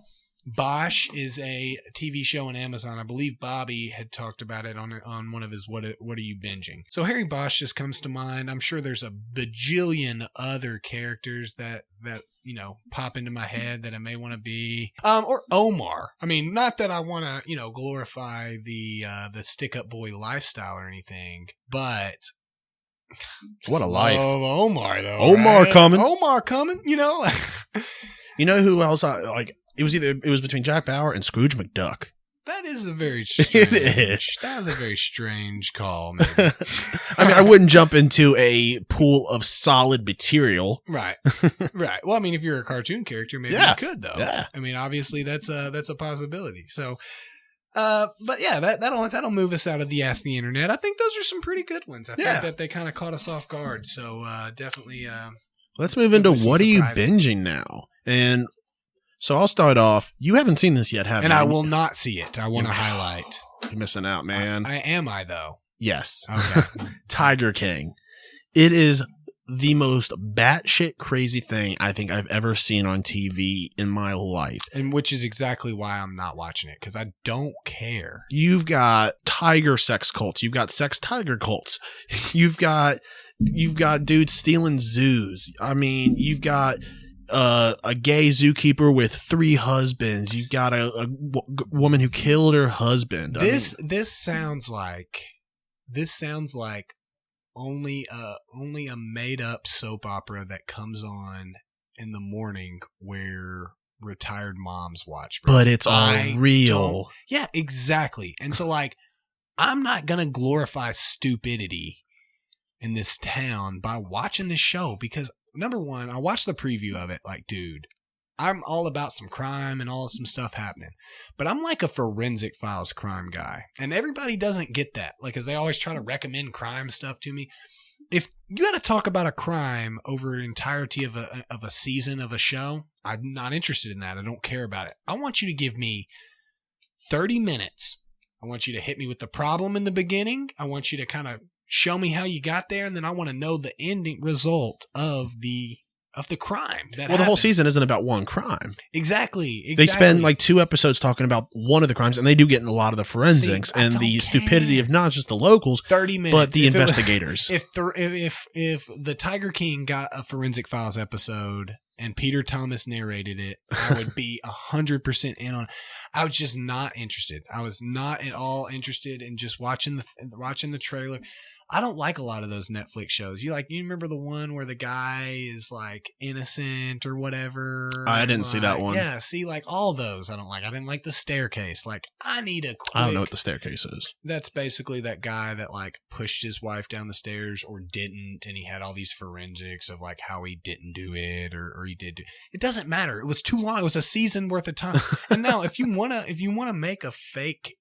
Bosch is a TV show on Amazon. I believe Bobby had talked about it on one of his What Are You Binging? So Harry Bosch just comes to mind. I'm sure there's a bajillion other characters that pop into my head that I may want to be. Or Omar. I mean, not that I want to, glorify the stick-up boy lifestyle or anything, but what a life. Omar, though. Omar right? coming. Omar coming, You know who else I like? It was between Jack Bauer and Scrooge McDuck. That is a very strange. That was a very strange call, maybe. I mean, I wouldn't jump into a pool of solid material. Right. Well, I mean, if you're a cartoon character, maybe you could, though. Yeah. I mean, obviously, that's a possibility. So, but yeah, that'll move us out of the Ask the Internet. I think those are some pretty good ones. I think that they kind of caught us off guard. So, definitely. Let's move into what are you binging now? And so I'll start off. You haven't seen this yet, have you? And I will not see it. I want to highlight. You're missing out, man. Am I, though? Yes. Okay. Tiger King. It is the most batshit crazy thing I think I've ever seen on TV in my life. And which is exactly why I'm not watching it, because I don't care. You've got tiger sex cults. You've got sex tiger cults. You've got dudes stealing zoos. I mean, you've got a gay zookeeper with 3 husbands. You got a woman who killed her husband. This sounds like only a made up soap opera that comes on in the morning where retired moms watch. Bro. But it's all real. Yeah, exactly. And so like, I'm not gonna glorify stupidity in this town by watching this show because. Number one, I watched the preview of it. Like, dude, I'm all about some crime and some stuff happening. But I'm like a Forensic Files crime guy. And everybody doesn't get that. Like, because they always try to recommend crime stuff to me. If you got to talk about a crime over the entirety of a season of a show, I'm not interested in that. I don't care about it. I want you to give me 30 minutes. I want you to hit me with the problem in the beginning. I want you to kind of show me how you got there, and then I want to know the ending result of the crime. The whole season isn't about one crime. Exactly. They spend like 2 episodes talking about one of the crimes, and they do get in a lot of the forensics and the stupidity of not just the locals, 30 minutes, but the investigators. If the Tiger King got a Forensic Files episode and Peter Thomas narrated it, I would be 100% in on. I was just not interested. I was not at all interested in just watching the trailer. I don't like a lot of those Netflix shows. You remember the one where the guy is like innocent or whatever? I didn't see that one. Yeah, see, like all those I don't like. I didn't like The Staircase. Like, I need a quick. I don't know what The Staircase is. That's basically that guy that like pushed his wife down the stairs or didn't, and he had all these forensics of like how he didn't do it or he did. It doesn't matter. It was too long. It was a season worth of time. And now, if you wanna make a fake.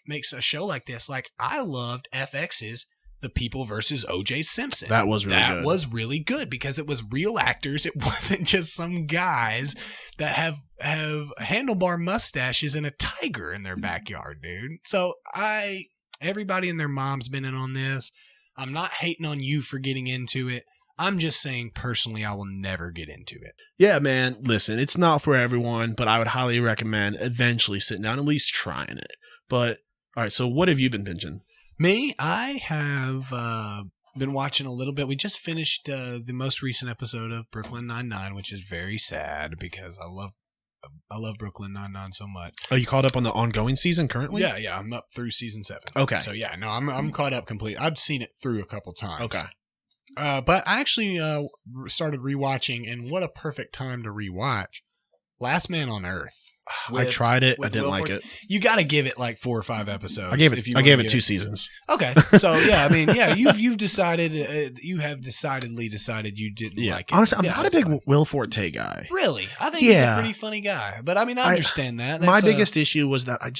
Makes a show like this. Like I loved FX's The People versus O.J. Simpson. That was really good. That was really good because it was real actors. It wasn't just some guys that have handlebar mustaches and a tiger in their backyard, dude. So everybody and their mom's been in on this. I'm not hating on you for getting into it. I'm just saying personally, I will never get into it. Yeah, man. Listen, it's not for everyone, but I would highly recommend eventually sitting down, at least trying it. But all right, so what have you been binging? Me, I have been watching a little bit. We just finished the most recent episode of Brooklyn Nine-Nine, which is very sad because I love Brooklyn Nine-Nine so much. Are you caught up on the ongoing season currently? Yeah, I'm up through season 7. Okay. So yeah, no, I'm caught up completely. I've seen it through a couple times. Okay. But I actually started rewatching, and what a perfect time to rewatch Last Man on Earth. I tried it. I didn't Will like Forte. it. You got to give it like 4 or 5 episodes. I gave it 2 seasons. Okay, so yeah, I mean, yeah, you've decided you have decidedly decided you didn't like it. Honestly, I'm not a big Will Forte guy. Really, I think he's a pretty funny guy. But I mean, I understand that. My biggest issue was that I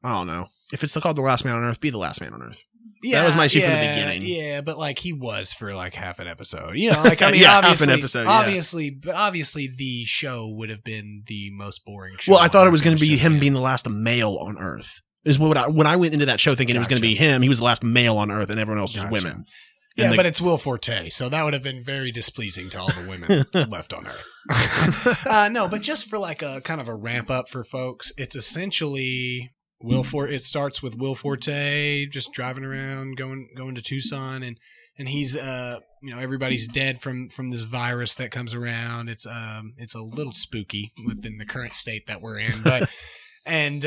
don't know if it's called The Last Man on Earth. Be the Last Man on Earth. Yeah, that was my issue from the beginning. Yeah, but like he was for like half an episode. You know, like I mean, half an episode. Obviously, the show would have been the most boring show. Well, I thought it was going to be him being the last male on Earth. Is when I went into that show thinking it was going to be him. He was the last male on Earth, and everyone else was women. Yeah, but it's Will Forte, so that would have been very displeasing to all the women left on Earth. No, but just for like a kind of a ramp up for folks, it's essentially. It starts with Will Forte just driving around, going to Tucson, and he's everybody's dead from this virus that comes around. It's a little spooky within the current state that we're in, but and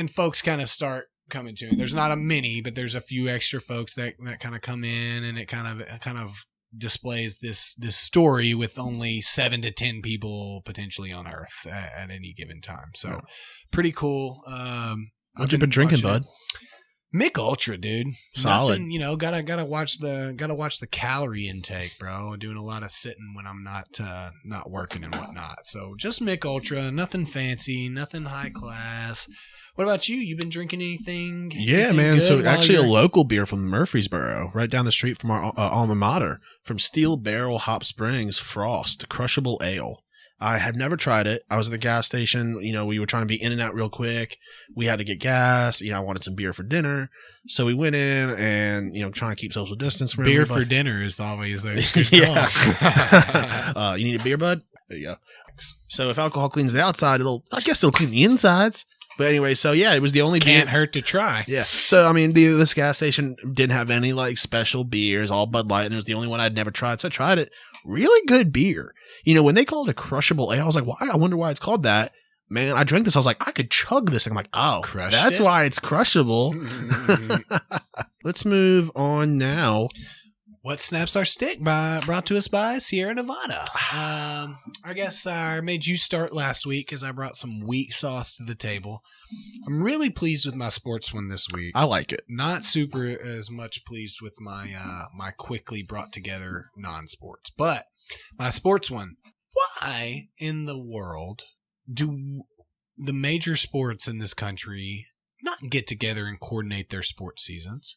folks kind of start coming to him. There's not a many, but there's a few extra folks that kind of come in, and it kind of displays this story with only 7 to 10 people potentially on Earth at any given time. So pretty cool. What you been drinking, bud? Mick Ultra, dude. Solid. Nothing, gotta watch the calorie intake, bro. Doing a lot of sitting when I'm not working and whatnot. So just Mick Ultra, nothing fancy, nothing high class. What about you? You been drinking anything? Yeah, man. So actually a local beer from Murfreesboro, right down the street from our alma mater, from Steel Barrel Hop Springs Frost Crushable Ale. I had never tried it. I was at the gas station. We were trying to be in and out real quick. We had to get gas. I wanted some beer for dinner. So we went in and, trying to keep social distance from beer everybody. For dinner is always the good yeah. You need a beer, bud? There you go. So if alcohol cleans the outside, I guess it'll clean the insides. But anyway, so yeah, it was the only Can't beer. hurt to try. Yeah. So, I mean, this gas station didn't have any like special beers, all Bud Light, and it was the only one I'd never tried. So I tried it. Really good beer. When they called it a crushable ale, I was like, why? I wonder why it's called that. Man, I drank this. I was like, I could chug this. I'm like, oh, that's why it's crushable. Let's move on now. What Snaps Our Stick brought to us by Sierra Nevada. I guess I made you start last week because I brought some wheat sauce to the table. I'm really pleased with my sports one this week. I like it. Not super as much pleased with my my quickly brought together non-sports, but my sports one. Why in the world do the major sports in this country not get together and coordinate their sports seasons?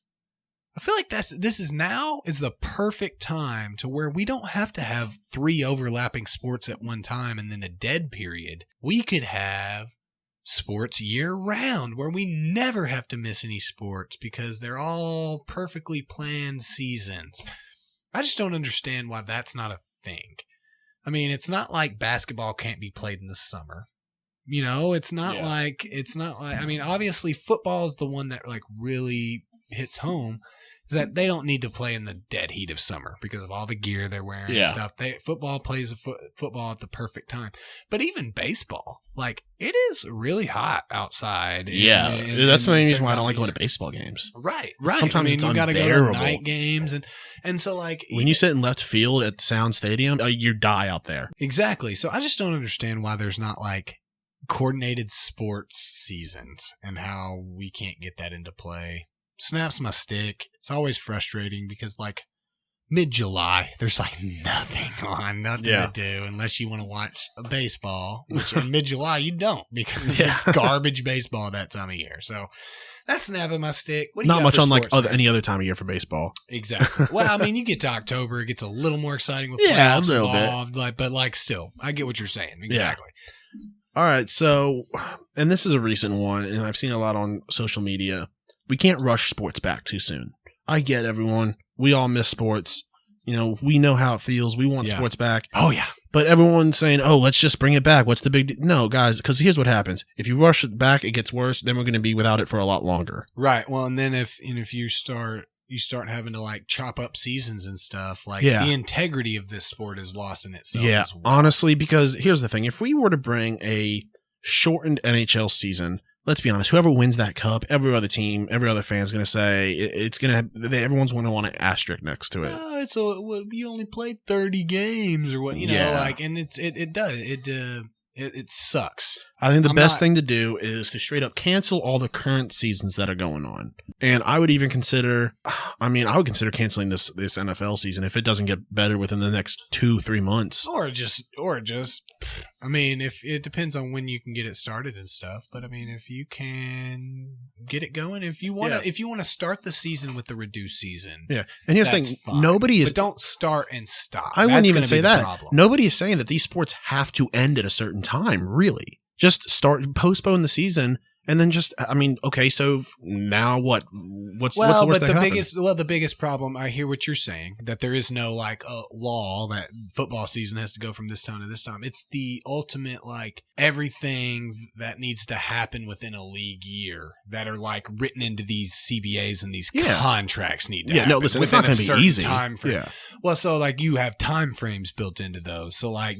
I feel like this is the perfect time to where we don't have to have 3 overlapping sports at one time and then a dead period. We could have sports year round where we never have to miss any sports because they're all perfectly planned seasons. I just don't understand why that's not a thing. I mean, it's not like basketball can't be played in the summer. It's not like I mean, obviously football is the one that like really hits home. Is that they don't need to play in the dead heat of summer because of all the gear they're wearing and stuff. Football plays football at the perfect time. But even baseball, like it is really hot outside. That's the main reason why I don't like going to baseball games. Right. Sometimes it's you got to go to night games and so like when you sit in left field at Sound Stadium, you die out there. Exactly. So I just don't understand why there's not like coordinated sports seasons and how we can't get that into play. Snaps my stick. It's always frustrating because like mid-July, there's like nothing on, nothing Yeah. to do unless you want to watch a baseball, which in mid-July you don't because it's garbage baseball that time of year. So that's snapping my stick. What do you Not got much for on like sports, man? any other time of year for baseball. Exactly. Well, I mean, you get to October, it gets a little more exciting with Yeah, a playoffs little bit. involved, but still, I get what you're saying. Exactly. All right, so, and this is a recent one, and I've seen a lot on social media. We can't rush sports back too soon. I get everyone. We all miss sports. You know, we know how it feels. We want sports back. Oh, yeah. But everyone's saying, oh, let's just bring it back. What's the big deal? No, guys, because here's what happens. If you rush it back, it gets worse. Then we're going to be without it for a lot longer. Right. Well, and then if you start having to like chop up seasons and stuff, like the integrity of this sport is lost in itself. Yeah, as well. honestly, because here's the thing. If we were to bring a shortened NHL season, let's be honest, whoever wins that cup, every other team, every other fan is going to say it's going to, everyone's going to want an asterisk next to it. Oh, you only played 30 games or what, and it sucks. I think the best thing to do is to straight up cancel all the current seasons that are going on. And I would even consider, canceling this NFL season if it doesn't get better within the next 2-3 months. Or just, I mean, if it depends on when you can get it started and stuff. But I mean, if you can get it going, if you want to start the season with the reduced season. Yeah. And here's the thing. Fine. Nobody is. But don't start and stop. I wouldn't even say that. Problem. Nobody is saying that these sports have to end at a certain time, really. Just postpone the season, and then okay, so now what? What's the worst that can happen? The biggest problem, I hear what you're saying, that there is no like law that football season has to go from this time to this time. It's the ultimate, like, everything that needs to happen within a league year that are like written into these CBAs and these contracts need to happen. No, listen, it's not going to be easy. Time frame. Yeah. Well, so like you have time frames built into those. So like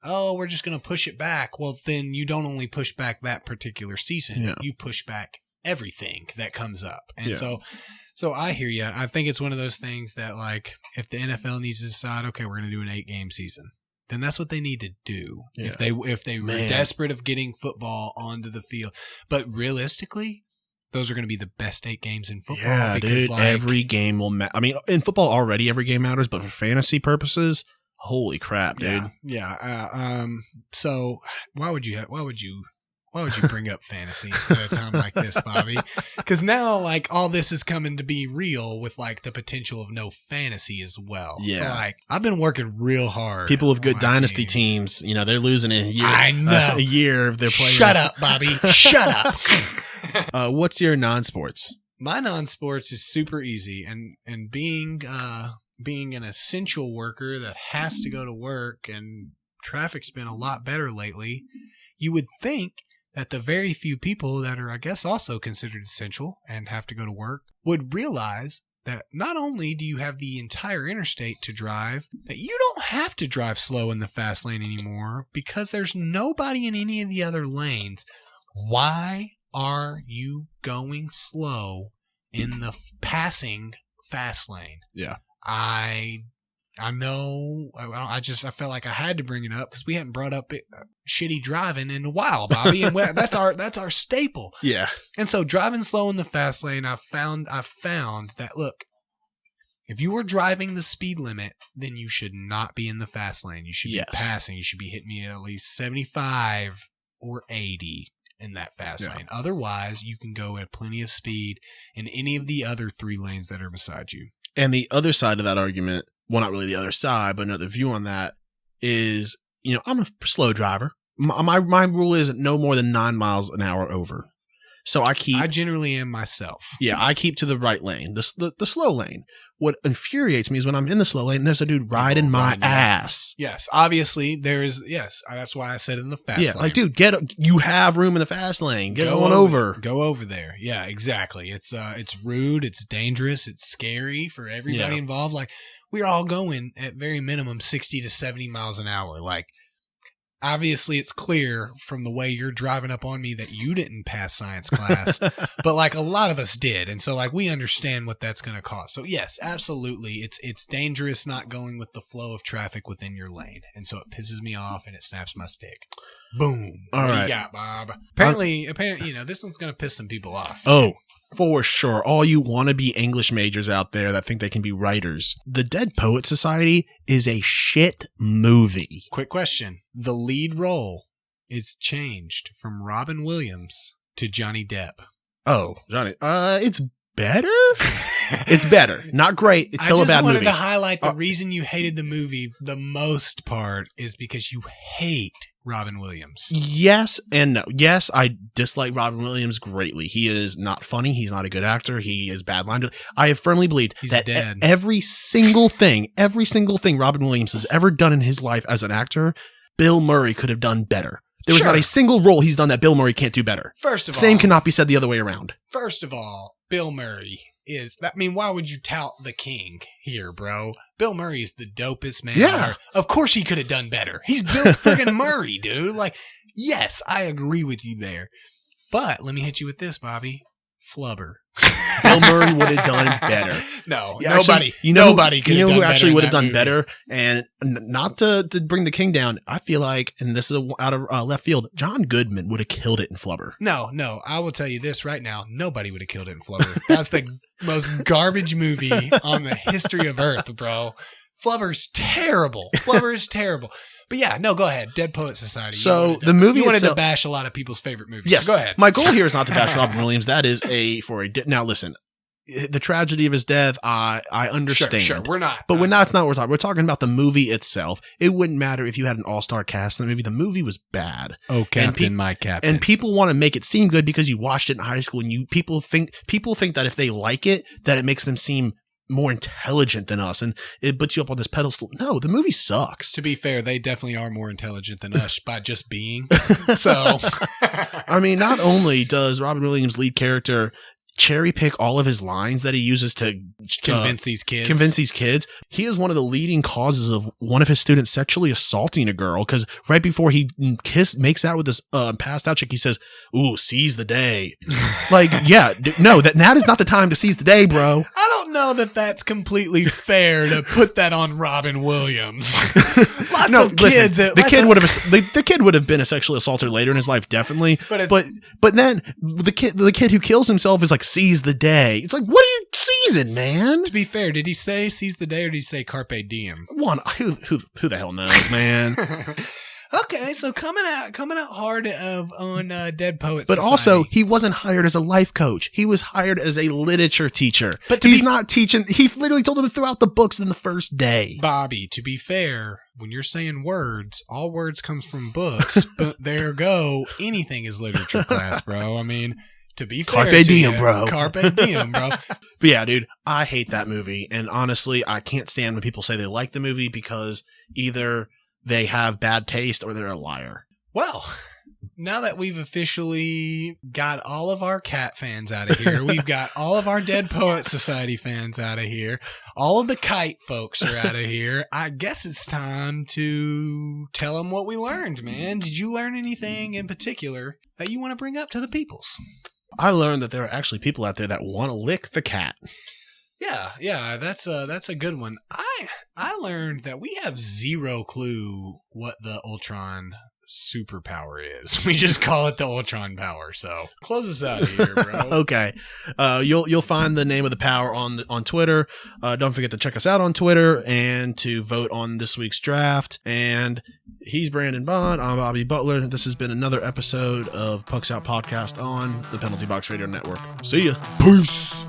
we're just going to push it back. Well, then you don't only push back that particular season. You push back everything that comes up. And so I hear you. I think it's one of those things that, like, if the NFL needs to decide, okay, we're going to do an 8-game season, then that's what they need to do. Yeah. If they were desperate of getting football onto the field. But realistically, those are going to be the best 8 games in football. Yeah, because dude, every game will matter. I mean, in football already, every game matters, but for fantasy purposes, holy crap, dude. Yeah. So why would you bring up fantasy at a time like this, Bobby? Because now, like, all this is coming to be real with, like, the potential of no fantasy as well. Yeah. So, like, I've been working real hard. People with good dynasty teams, they're losing a year. I know. A year of their players. Shut up, Bobby. Shut up. What's your non-sports? My non-sports is super easy, and being an essential worker that has to go to work, and traffic's been a lot better lately, you would think that the very few people that are, I guess, also considered essential and have to go to work would realize that not only do you have the entire interstate to drive, that you don't have to drive slow in the fast lane anymore because there's nobody in any of the other lanes. Why are you going slow in the passing fast lane? Yeah. I know. I felt like I had to bring it up because we hadn't brought up shitty driving in a while, Bobby, and that's our staple. Yeah. And so driving slow in the fast lane, I found that, look, if you were driving the speed limit, then you should not be in the fast lane. You should be passing. You should be hitting me at least 75 or 80 in that fast lane. Otherwise, you can go at plenty of speed in any of the other 3 lanes that are beside you. And the other side of that argument, well, not really the other side, but another view on that is, I'm a slow driver. My rule is no more than 9 miles an hour over. So I generally am myself. Yeah, I keep to the right lane, the slow lane. What infuriates me is when I'm in the slow lane, there's a dude riding my ass. Yes, obviously there is. Yes, that's why I said in the fast lane. Yeah, like, dude, you have room in the fast lane. Get on over. Go over there. Yeah, exactly. It's rude. It's dangerous. It's scary for everybody involved. Like, we're all going at very minimum 60 to 70 miles an hour. Like, obviously it's clear from the way you're driving up on me that you didn't pass science class, but like a lot of us did. And so, like, we understand what that's going to cost. So yes, absolutely. It's dangerous not going with the flow of traffic within your lane. And so it pisses me off and it snaps my stick. Boom. All what right. do you got, Bob? Apparently, this one's going to piss some people off. Oh, for sure. All you wannabe English majors out there that think they can be writers. The Dead Poet Society is a shit movie. Quick question. The lead role is changed from Robin Williams to Johnny Depp. Oh, Johnny. It's better? It's better. Not great. It's still a bad movie. I just wanted to highlight the reason you hated the movie the most part is because you hate Robin Williams. Yes and no. Yes, I dislike Robin Williams greatly. He is not funny. He's not a good actor. He is bad line. I have firmly believed that dead. every single thing Robin Williams has ever done in his life as an actor, Bill Murray could have done better. There was not a single role he's done that Bill Murray can't do better. Same cannot be said the other way around. First of all, Bill Murray is that. I mean, why would you tout the king here, bro? Bill Murray is the dopest man. Yeah. Of course he could have done better. He's Bill friggin' Murray, dude. Like, yes, I agree with you there. But let me hit you with this, Bobby. Flubber. Bill Murray would have done better. No, Yeah, nobody. Actually, Nobody could have done who better. actually would have done movie. better? And not to bring the king down, I feel like, and this is out of left field, John Goodman would have killed it in Flubber. No, I will tell you this right now. Nobody would have killed it in Flubber. That's the most garbage movie on the history of Earth, bro. Flubber's terrible. But yeah, no, go ahead. Dead Poet Society. So the movie you wanted itself, to bash a lot of people's favorite movies. yes, Go ahead. My goal here is not to bash Robin Williams. That is now listen, the tragedy of his death, I understand. Sure. We're not. But that's not what we're talking. We're talking about the movie itself. It wouldn't matter if you had an all-star cast in the movie. The movie was bad. Oh, Captain, my Captain. And people want to make it seem good because you watched it in high school, and people think that if they like it, that it makes them seem more intelligent than us, and it puts you up on this pedestal. No, the movie sucks. To be fair, they definitely are more intelligent than us by just being. So, I mean, not only does Robin Williams' lead character cherry pick all of his lines that he uses to convince these kids. He is one of the leading causes of one of his students sexually assaulting a girl, because right before he makes out with this passed out chick, he says, "Ooh, seize the day." Like, yeah, no, that is not the time to seize the day, bro. I don't know that that's completely fair to put that on Robin Williams. Lots of kids. Listen, the kid would have been a sexual assaulter later in his life, definitely. But then the kid who kills himself is like, "Seize the day." It's like, what are you seizing, man? To be fair, did he say seize the day or did he say carpe diem? Who the hell knows, man? Okay, so coming out hard on Dead Poet But Society. also, he wasn't hired as a life coach. He was hired as a literature teacher. But he's not teaching. He literally told him to throw out the books in the first day. Bobby, to be fair, when you're saying words, all words comes from books. But there go, anything is literature class, bro. I mean, to be fair, Carpe diem, bro. Carpe diem, bro. But yeah, dude, I hate that movie. And honestly, I can't stand when people say they like the movie because either they have bad taste or they're a liar. Well, now that we've officially got all of our cat fans out of here, we've got all of our Dead Poet Society fans out of here, all of the kite folks are out of here, I guess it's time to tell them what we learned, man. Did you learn anything in particular that you want to bring up to the peoples? I learned that there are actually people out there that want to lick the cat. Yeah, that's a good one. I learned that we have zero clue what the Ultron superpower is. We just call it the Ultron power. So close us out of here, bro. Okay, you'll find the name of the power on Twitter. Don't forget to check us out on Twitter and to vote on this week's draft. And he's Brandon Bond. I'm Bobby Butler. This has been another episode of Pucks Out Podcast on the Penalty Box Radio Network. See ya. Peace.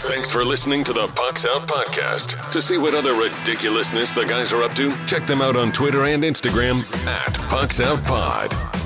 Thanks for listening to the Pucks Out Podcast. To see what other ridiculousness the guys are up to, check them out on Twitter and Instagram @PucksOutPod.